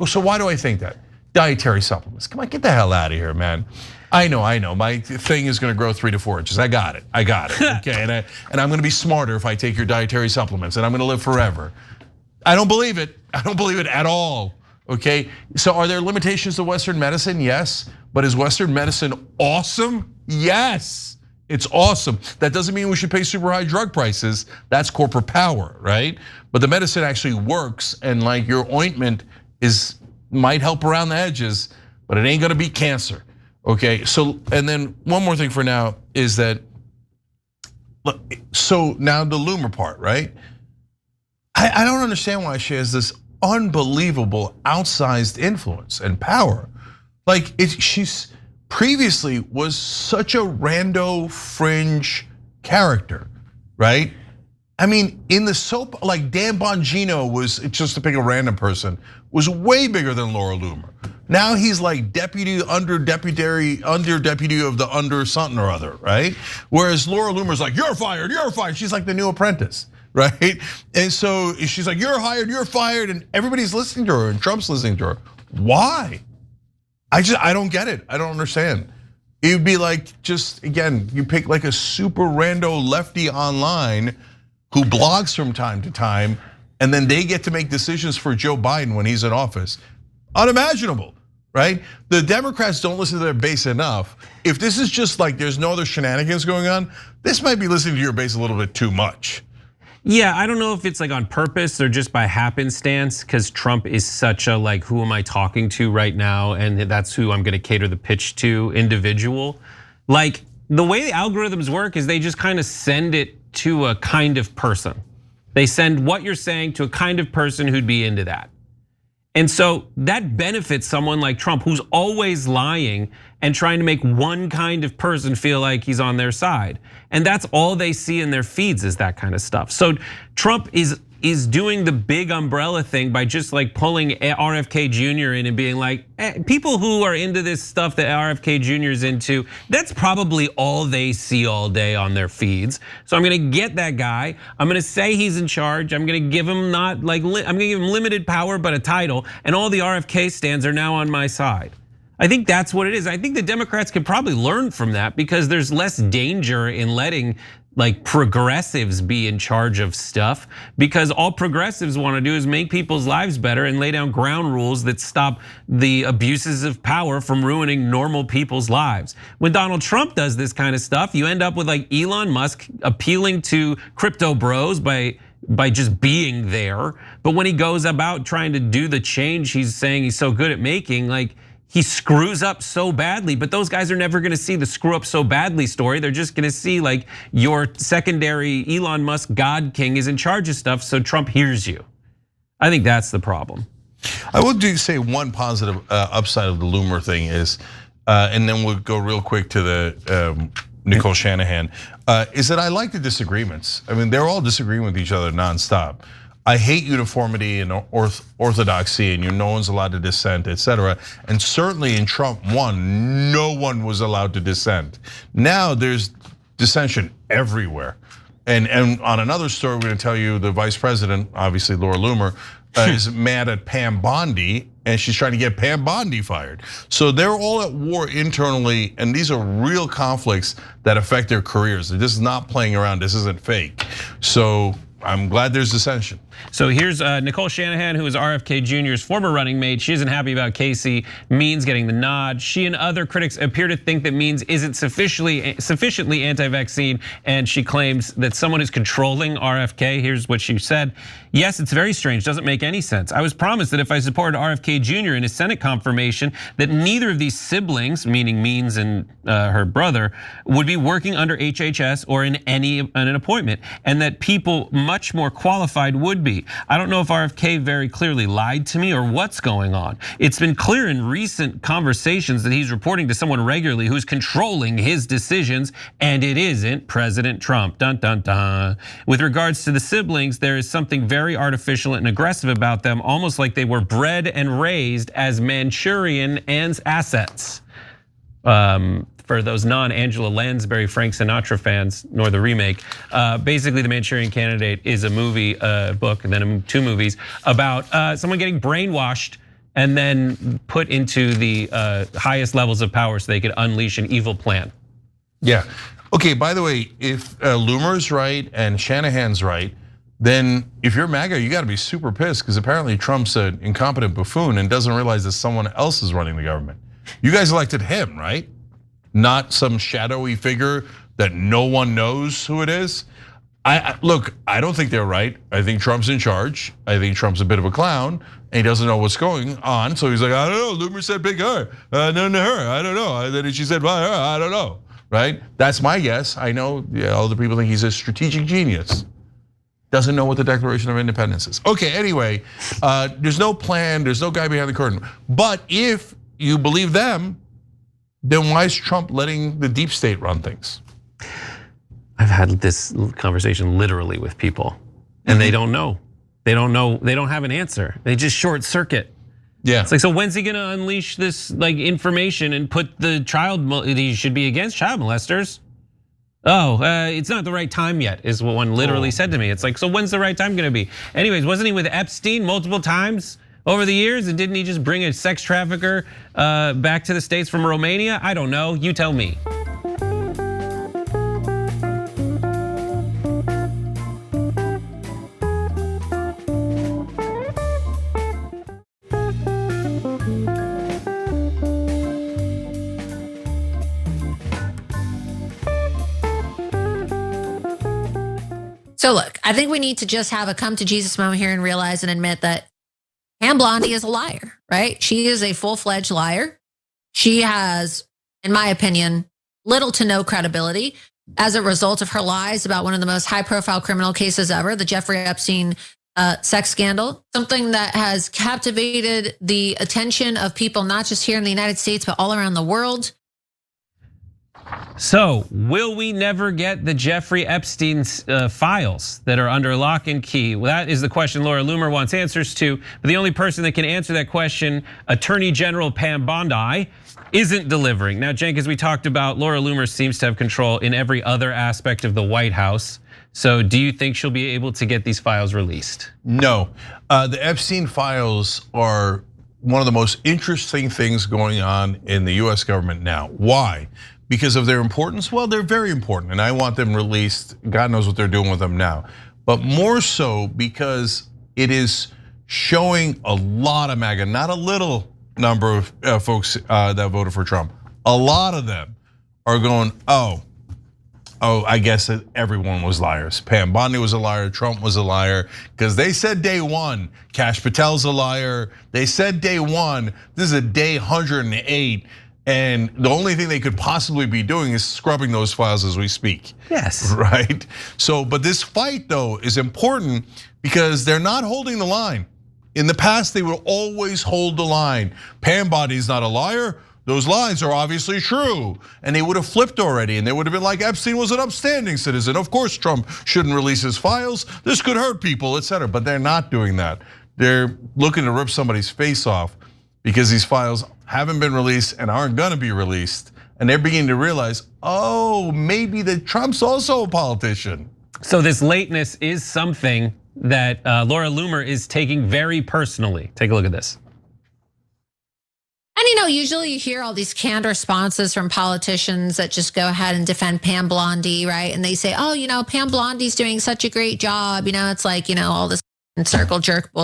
so why do I think that? Dietary supplements, come on, get the hell out of here, man. I know, my thing is gonna grow 3 to 4 inches. I got it, okay, and I'm gonna be smarter if I take your dietary supplements and I'm gonna live forever. I don't believe it. I don't believe it at all. Okay, so are there limitations to Western medicine? Yes, but is Western medicine awesome? Yes, it's awesome. That doesn't mean we should pay super high drug prices. That's corporate power, right? But the medicine actually works, and like your ointment might help around the edges, but it ain't gonna beat cancer. Okay, so and then one more thing for now is that, so now the Loomer part, right? I don't understand why she has this unbelievable outsized influence and power. Like she's previously was such a rando fringe character, right? I mean, in the soap, like Dan Bongino was, just to pick a random person, was way bigger than Laura Loomer. Now he's like deputy of the under something or other, right? Whereas Laura Loomer's like, you're fired, you're fired. She's like the new apprentice, right? And so she's like, you're hired, you're fired, and everybody's listening to her, and Trump's listening to her. Why? I don't get it. I don't understand. It would be like, just again, you pick like a super rando lefty online who blogs from time to time, and then they get to make decisions for Joe Biden when he's in office. Unimaginable, right? The Democrats don't listen to their base enough. If this is just like there's no other shenanigans going on, this might be listening to your base a little bit too much. Yeah, I don't know if it's like on purpose or just by happenstance, because Trump is such a like, who am I talking to right now? And that's who I'm gonna cater the pitch to individual. Like the way the algorithms work is they just kind of send it to a kind of person. They send what you're saying to a kind of person who'd be into that. And so that benefits someone like Trump, who's always lying and trying to make one kind of person feel like he's on their side. And that's all they see in their feeds is that kind of stuff. So Trump is doing the big umbrella thing by just like pulling RFK Jr. in and being like, people who are into this stuff that RFK Jr. is into, that's probably all they see all day on their feeds. So I'm gonna get that guy. I'm gonna say he's in charge. I'm gonna give him I'm gonna give him limited power, but a title. And all the RFK stands are now on my side. I think that's what it is. I think the Democrats could probably learn from that because there's less danger in letting like progressives be in charge of stuff, because all progressives want to do is make people's lives better and lay down ground rules that stop the abuses of power from ruining normal people's lives. When Donald Trump does this kind of stuff, you end up with like Elon Musk appealing to crypto bros by just being there. But when he goes about trying to do the change he's saying he's so good at making, like he screws up so badly, but those guys are never gonna see the screw up so badly story. They're just gonna see like your secondary Elon Musk God King is in charge of stuff, so Trump hears you. I think that's the problem. I will say one positive upside of the Loomer thing is, and then we'll go real quick to the Nicole Shanahan, is that I like the disagreements. I mean, they're all disagreeing with each other nonstop. I hate uniformity and orthodoxy, and no one's allowed to dissent, etc. And certainly in Trump 1, no one was allowed to dissent. Now there's dissension everywhere. And on another story, we're gonna tell you the vice president, obviously Laura Loomer, is mad at Pam Bondi, and she's trying to get Pam Bondi fired. So they're all at war internally, and these are real conflicts that affect their careers. This is not playing around, this isn't fake. So I'm glad there's dissension. So here's Nicole Shanahan, who is RFK Jr.'s former running mate. She isn't happy about Casey Means getting the nod. She and other critics appear to think that Means isn't sufficiently anti-vaccine, and she claims that someone is controlling RFK. Here's what she said. Yes, it's very strange, doesn't make any sense. I was promised that if I supported RFK Jr. in his Senate confirmation, that neither of these siblings, meaning Means and her brother, would be working under HHS or in an appointment, and that people much more qualified would be. I don't know if RFK very clearly lied to me or what's going on. It's been clear in recent conversations that he's reporting to someone regularly who's controlling his decisions, and it isn't President Trump. Dun, dun, dun. With regards to the siblings, there is something very artificial and aggressive about them, almost like they were bred and raised as Manchurian assets. For those non-Angela Lansbury, Frank Sinatra fans, nor the remake, basically the Manchurian Candidate is a movie, book, and then 2 movies about someone getting brainwashed and then put into the highest levels of power so they could unleash an evil plan. Yeah, okay, by the way, if Loomer's right and Shanahan's right, then if you're MAGA, you gotta be super pissed because apparently Trump's an incompetent buffoon and doesn't realize that someone else is running the government. You guys elected him, right? Not some shadowy figure that no one knows who it is. Look, I don't think they're right. I think Trump's in charge. I think Trump's a bit of a clown and he doesn't know what's going on. So he's like, I don't know, Loomer said pick her, no to her, I don't know. Then she said, well, I don't know, right? That's my guess. I know other people think he's a strategic genius. Doesn't know what the Declaration of Independence is. Okay, anyway, there's no plan, there's no guy behind the curtain. But if you believe them, then why is Trump letting the deep state run things? I've had this conversation literally with people and they don't know. They don't know, they don't have an answer. They just short circuit. Yeah. It's like, so when's he gonna unleash this like information and put the he should be against child molesters? Oh, it's not the right time yet, is what one literally said to me. It's like, so when's the right time gonna be? Anyways, wasn't he with Epstein multiple times over the years? And didn't he just bring a sex trafficker back to the States from Romania? I don't know, you tell me. So look, I think we need to just have a come to Jesus moment here and realize and admit that Pam Bondi is a liar, right? She is a full-fledged liar. She has, in my opinion, little to no credibility as a result of her lies about one of the most high-profile criminal cases ever, the Jeffrey Epstein sex scandal, something that has captivated the attention of people not just here in the United States, but all around the world. So, will we never get the Jeffrey Epstein's files that are under lock and key? Well, that is the question Laura Loomer wants answers to. But the only person that can answer that question, Attorney General Pam Bondi, isn't delivering. Now, Cenk, as we talked about, Laura Loomer seems to have control in every other aspect of the White House. So, do you think she'll be able to get these files released? No, the Epstein files are one of the most interesting things going on in the US government now. Why? Because of their importance? Well, they're very important and I want them released. God knows what they're doing with them now. But more so because it is showing a lot of MAGA, not a little number of folks that voted for Trump. A lot of them are going, oh, I guess that everyone was liars. Pam Bondi was a liar, Trump was a liar, because they said day one, Kash Patel's a liar. They said day one, this is a day 108. And the only thing they could possibly be doing is scrubbing those files as we speak. Yes. Right? So, but this fight though is important because they're not holding the line. In the past, they would always hold the line. Pam Bondi's not a liar. Those lies are obviously true. And they would have flipped already and they would have been like, Epstein was an upstanding citizen. Of course, Trump shouldn't release his files. This could hurt people, etc. But they're not doing that. They're looking to rip somebody's face off because these files haven't been released and aren't gonna be released. And they're beginning to realize, oh, maybe that Trump's also a politician. So this lateness is something that Laura Loomer is taking very personally. Take a look at this. And usually you hear all these canned responses from politicians that just go ahead and defend Pam Bondi, right? And they say, oh, Pam Bondi's doing such a great job. It's like, all this circle jerk bull.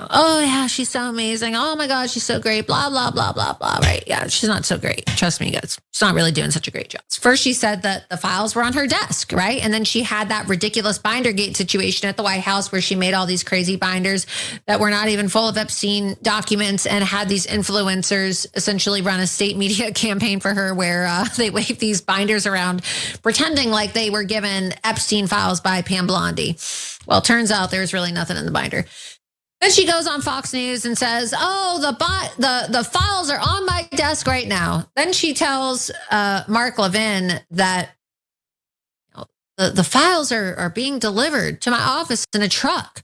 Oh yeah, she's so amazing. Oh my God, she's so great. Blah, blah, blah, blah, blah, right? Yeah, she's not so great. Trust me, guys. She's not really doing such a great job. First, she said that the files were on her desk, right? And then she had that ridiculous Bindergate situation at the White House where she made all these crazy binders that were not even full of Epstein documents and had these influencers essentially run a state media campaign for her where they waved these binders around pretending like they were given Epstein files by Pam Bondi. Well, turns out there's really nothing in the binder. Then she goes on Fox News and says, oh, the files are on my desk right now. Then she tells Mark Levin that the files are being delivered to my office in a truck.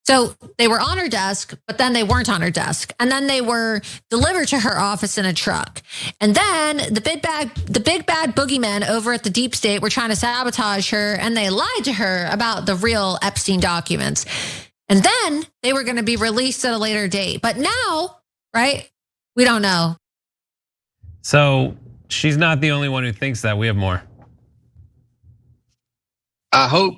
So they were on her desk, but then they weren't on her desk. And then they were delivered to her office in a truck. And then the big bad boogeymen over at the deep state were trying to sabotage her and they lied to her about the real Epstein documents. And then they were going to be released at a later date. But now, right, we don't know. So she's not the only one who thinks that. We have more. I hope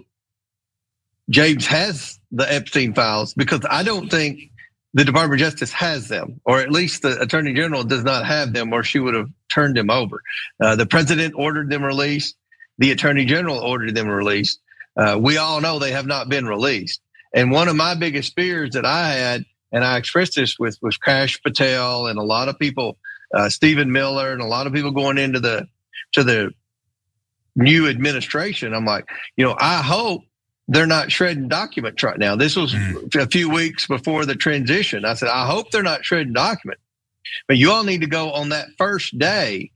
James has the Epstein files, because I don't think the Department of Justice has them, or at least the Attorney General does not have them, or she would have turned them over. The president ordered them released. The Attorney General ordered them released. We all know they have not been released. And one of my biggest fears that I had, and I expressed this with Kash Patel and a lot of people, Stephen Miller, and a lot of people going into the new administration. I'm like, I hope they're not shredding documents right now. This was a few weeks before the transition. I said, I hope they're not shredding documents. But you all need to go on that first day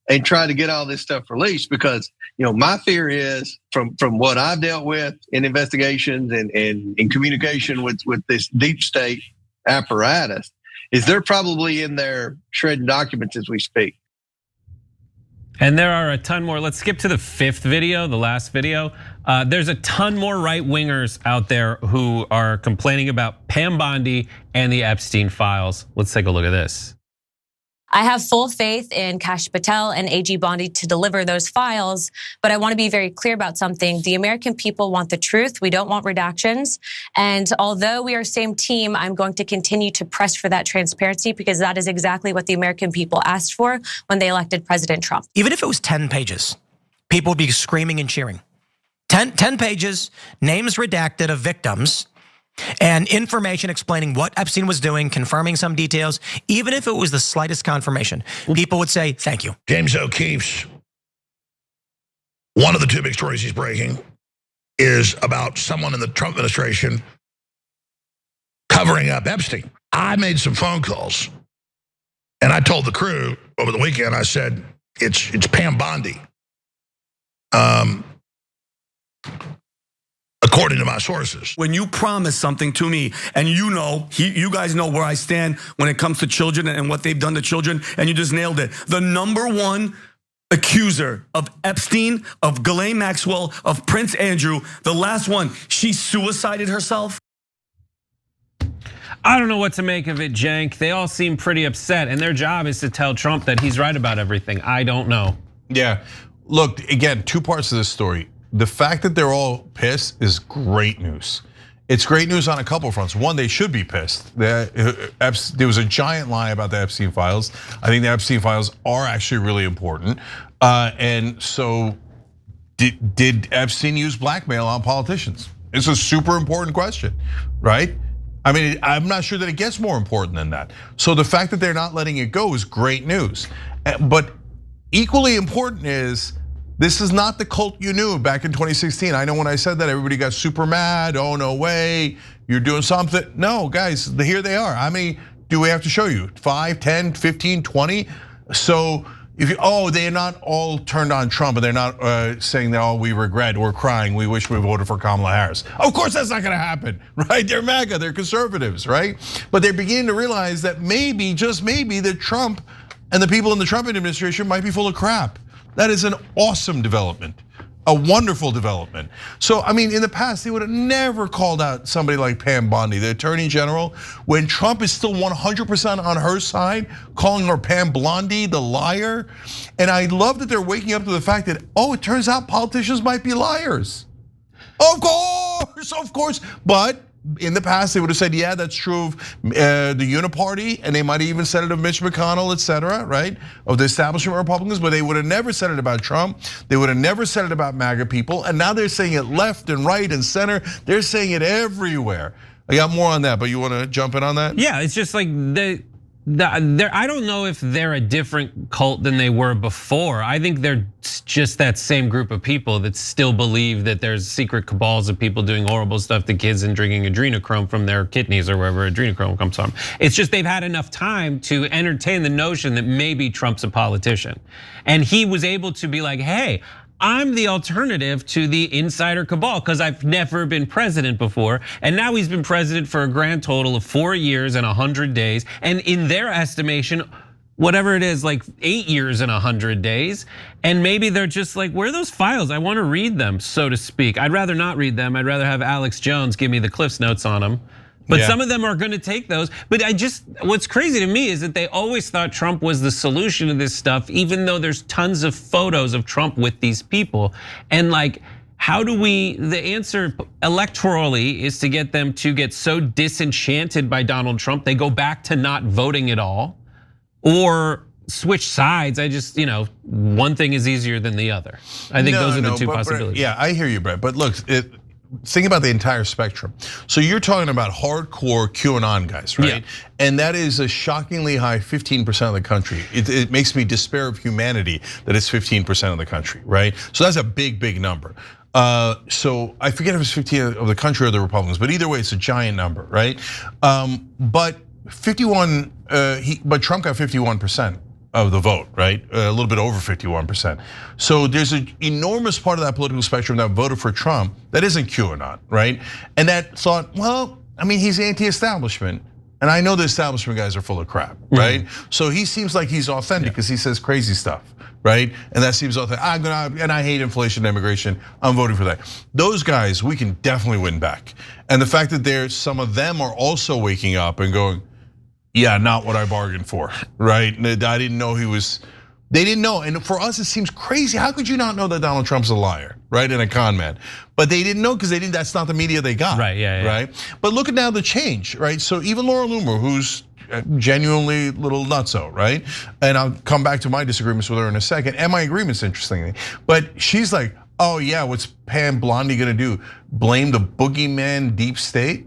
and try to get all this stuff released, because my fear is from what I've dealt with in investigations and in communication with this deep state apparatus, is they're probably in there shredding documents as we speak. And there are a ton more. Let's skip to the 5th video, the last video. There's a ton more right-wingers out there who are complaining about Pam Bondi and the Epstein files. Let's take a look at this. I have full faith in Kash Patel and AG Bondi to deliver those files, but I want to be very clear about something. The American people want the truth. We don't want redactions. And although we are same team, I'm going to continue to press for that transparency, because that is exactly what the American people asked for when they elected President Trump. Even if it was 10 pages, people would be screaming and cheering. 10 pages, names redacted of victims, and information explaining what Epstein was doing, confirming some details. Even if it was the slightest confirmation, people would say, thank you. James O'Keefe's, one of the 2 big stories he's breaking is about someone in the Trump administration covering up Epstein. I made some phone calls, and I told the crew over the weekend, I said, it's Pam Bondi. According to my sources. When you promise something to me, and you guys know where I stand when it comes to children and what they've done to children, and you just nailed it. The #1 accuser of Epstein, of Ghislaine Maxwell, of Prince Andrew, the last one, she suicided herself. I don't know what to make of it, Cenk. They all seem pretty upset, and their job is to tell Trump that he's right about everything. I don't know. Yeah, look, again, 2 parts of this story. The fact that they're all pissed is great news. It's great news on a couple fronts. One, they should be pissed. There was a giant lie about the Epstein files. I think the Epstein files are actually really important. And so did Epstein use blackmail on politicians? It's a super important question, right? I mean, I'm not sure that it gets more important than that. So the fact that they're not letting it go is great news. But equally important is, this is not the cult you knew back in 2016. I know when I said that, everybody got super mad. Oh, no way, you're doing something. No, guys, here they are. How many do we have to show you? 5, 10, 15, 20? So if they're not all turned on Trump, and they're not saying that, we regret, we're crying, we wish we voted for Kamala Harris. Of course that's not gonna happen, right? They're MAGA, they're conservatives, right? But they're beginning to realize that maybe, just maybe, that Trump and the people in the Trump administration might be full of crap. That is an awesome development, a wonderful development. So, I mean, in the past, they would have never called out somebody like Pam Bondi, the Attorney General, when Trump is still 100% on her side, calling her Pam Bondi, the liar. And I love that they're waking up to the fact that, it turns out politicians might be liars. Of course, but in the past, they would have said, yeah, that's true of the Uniparty, and they might have even said it of Mitch McConnell, et cetera, right? Of the establishment Republicans, but they would have never said it about Trump. They would have never said it about MAGA people, and now they're saying it left and right and center. They're saying it everywhere. I got more on that, but you want to jump in on that? Yeah, it's just like I don't know if they're a different cult than they were before. I think they're just that same group of people that still believe that there's secret cabals of people doing horrible stuff to kids and drinking adrenochrome from their kidneys or wherever adrenochrome comes from. It's just they've had enough time to entertain the notion that maybe Trump's a politician. And he was able to be like, hey, I'm the alternative to the insider cabal, because I've never been president before. And now he's been president for a grand total of 4 years and 100 days. And in their estimation, whatever it is, like 8 years and 100 days. And maybe they're just like, where are those files? I want to read them, so to speak. I'd rather not read them. I'd rather have Alex Jones give me the Cliff's Notes on them. But some of them are gonna take those. But what's crazy to me is that they always thought Trump was the solution to this stuff, even though there's tons of photos of Trump with these people. And like, how do the answer electorally is to get them to get so disenchanted by Donald Trump, they go back to not voting at all, or switch sides. I just, one thing is easier than the other. I think those are the two possibilities. Yeah, I hear you, Brett. But look, think about the entire spectrum. So you're talking about hardcore QAnon guys, right? Yeah. And that is a shockingly high 15% of the country. It makes me despair of humanity that it's 15% of the country, right? So that's a big, big number. So I forget if it's 15 of the country or the Republicans, but either way, it's a giant number, right? But Trump got 51% of the vote, right? A little bit over 51%. So there's an enormous part of that political spectrum that voted for Trump that isn't QAnon, right? And that thought, well, I mean, he's anti-establishment. And I know the establishment guys are full of crap, right? So he seems like he's authentic because he says crazy stuff, right? And that seems authentic. And I hate inflation and immigration. I'm voting for that. Those guys, we can definitely win back. And the fact that some of them are also waking up and going, yeah, not what I bargained for, right? I didn't know they didn't know. And for us, it seems crazy. How could you not know that Donald Trump's a liar, right? And a con man. But they didn't know because that's not the media they got. Right, yeah. Right? But look at now the change, right? So even Laura Loomer, who's genuinely a little nutso, right? And I'll come back to my disagreements with her in a second, and my agreements, interestingly. But she's like, oh yeah, what's Pam Bondi gonna do? Blame the boogeyman deep state?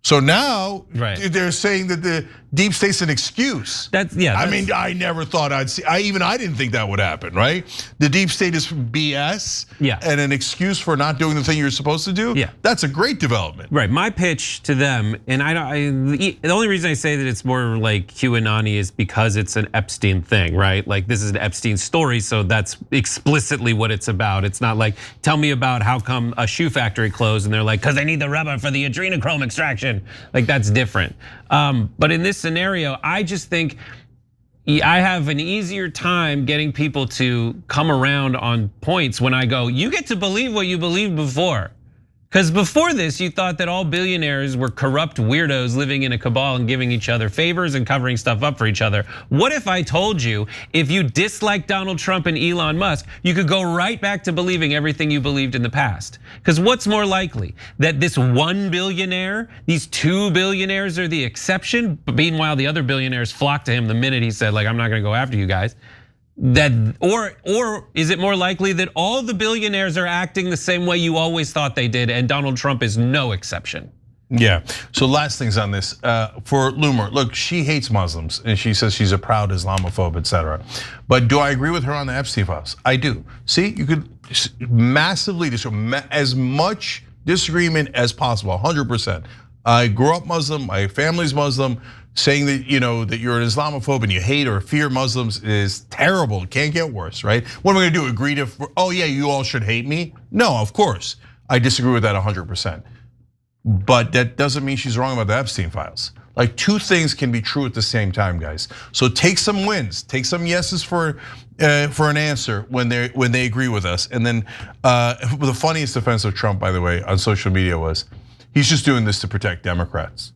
So now they're saying that the deep state's an excuse. I mean, I never thought I didn't think that would happen, right? The deep state is BS, and an excuse for not doing the thing you're supposed to do. Yeah, that's a great development. Right. My pitch to them, and the only reason I say that it's more like QAnon is because it's an Epstein thing, right? Like this is an Epstein story, so that's explicitly what it's about. It's not like tell me about how come a shoe factory closed, and they're like, because they need the rubber for the adrenochrome extraction. Like that's different. But in this scenario, I just think I have an easier time getting people to come around on points when I go, you get to believe what you believed before. Because before this, you thought that all billionaires were corrupt weirdos living in a cabal and giving each other favors and covering stuff up for each other. What if I told you, if you dislike Donald Trump and Elon Musk, you could go right back to believing everything you believed in the past? Because what's more likely? That this one billionaire, these two billionaires are the exception, but meanwhile the other billionaires flocked to him the minute he said, like, I'm not gonna go after you guys. Or is it more likely that all the billionaires are acting the same way you always thought they did, and Donald Trump is no exception? Yeah, so last things on this, for Loomer, look, she hates Muslims and she says she's a proud Islamophobe, etc. But do I agree with her on the Epstein files? I do. See, you could massively disagree, as much disagreement as possible, 100%. I grew up Muslim, my family's Muslim. Saying that that you're an Islamophobe and you hate or fear Muslims is terrible. It can't get worse, right? What am I gonna do? Agree to? Oh yeah, you all should hate me? No, of course I disagree with that 100%. But that doesn't mean she's wrong about the Epstein files. Like two things can be true at the same time, guys. So take some wins, take some yeses for an answer when they agree with us. And then the funniest defense of Trump, by the way, on social media was he's just doing this to protect Democrats.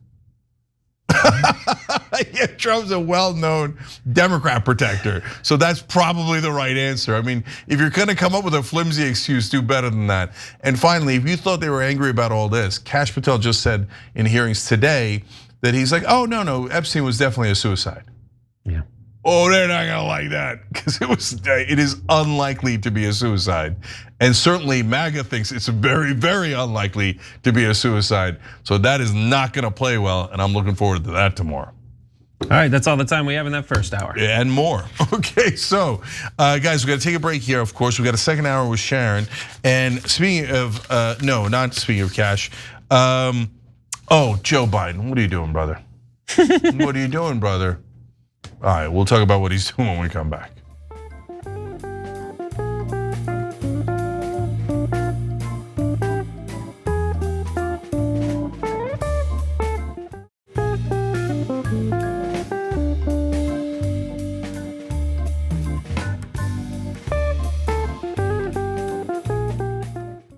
Yeah, Trump's a well-known Democrat protector, so that's probably the right answer. I mean, if you're gonna come up with a flimsy excuse, do better than that. And finally, if you thought they were angry about all this, Kash Patel just said in hearings today that he's like, oh no, Epstein was definitely a suicide. Yeah. Oh, they're not gonna like that because it is unlikely to be a suicide. And certainly MAGA thinks it's very, very unlikely to be a suicide. So that is not gonna play well, and I'm looking forward to that tomorrow. All right, that's all the time we have in that first hour. And more. Okay, so guys, we got to take a break here. Of course, we got a second hour with Sharon. And speaking of, no, not speaking of Kash. Joe Biden, what are you doing, brother? What are you doing, brother? All right, we'll talk about what he's doing when we come back.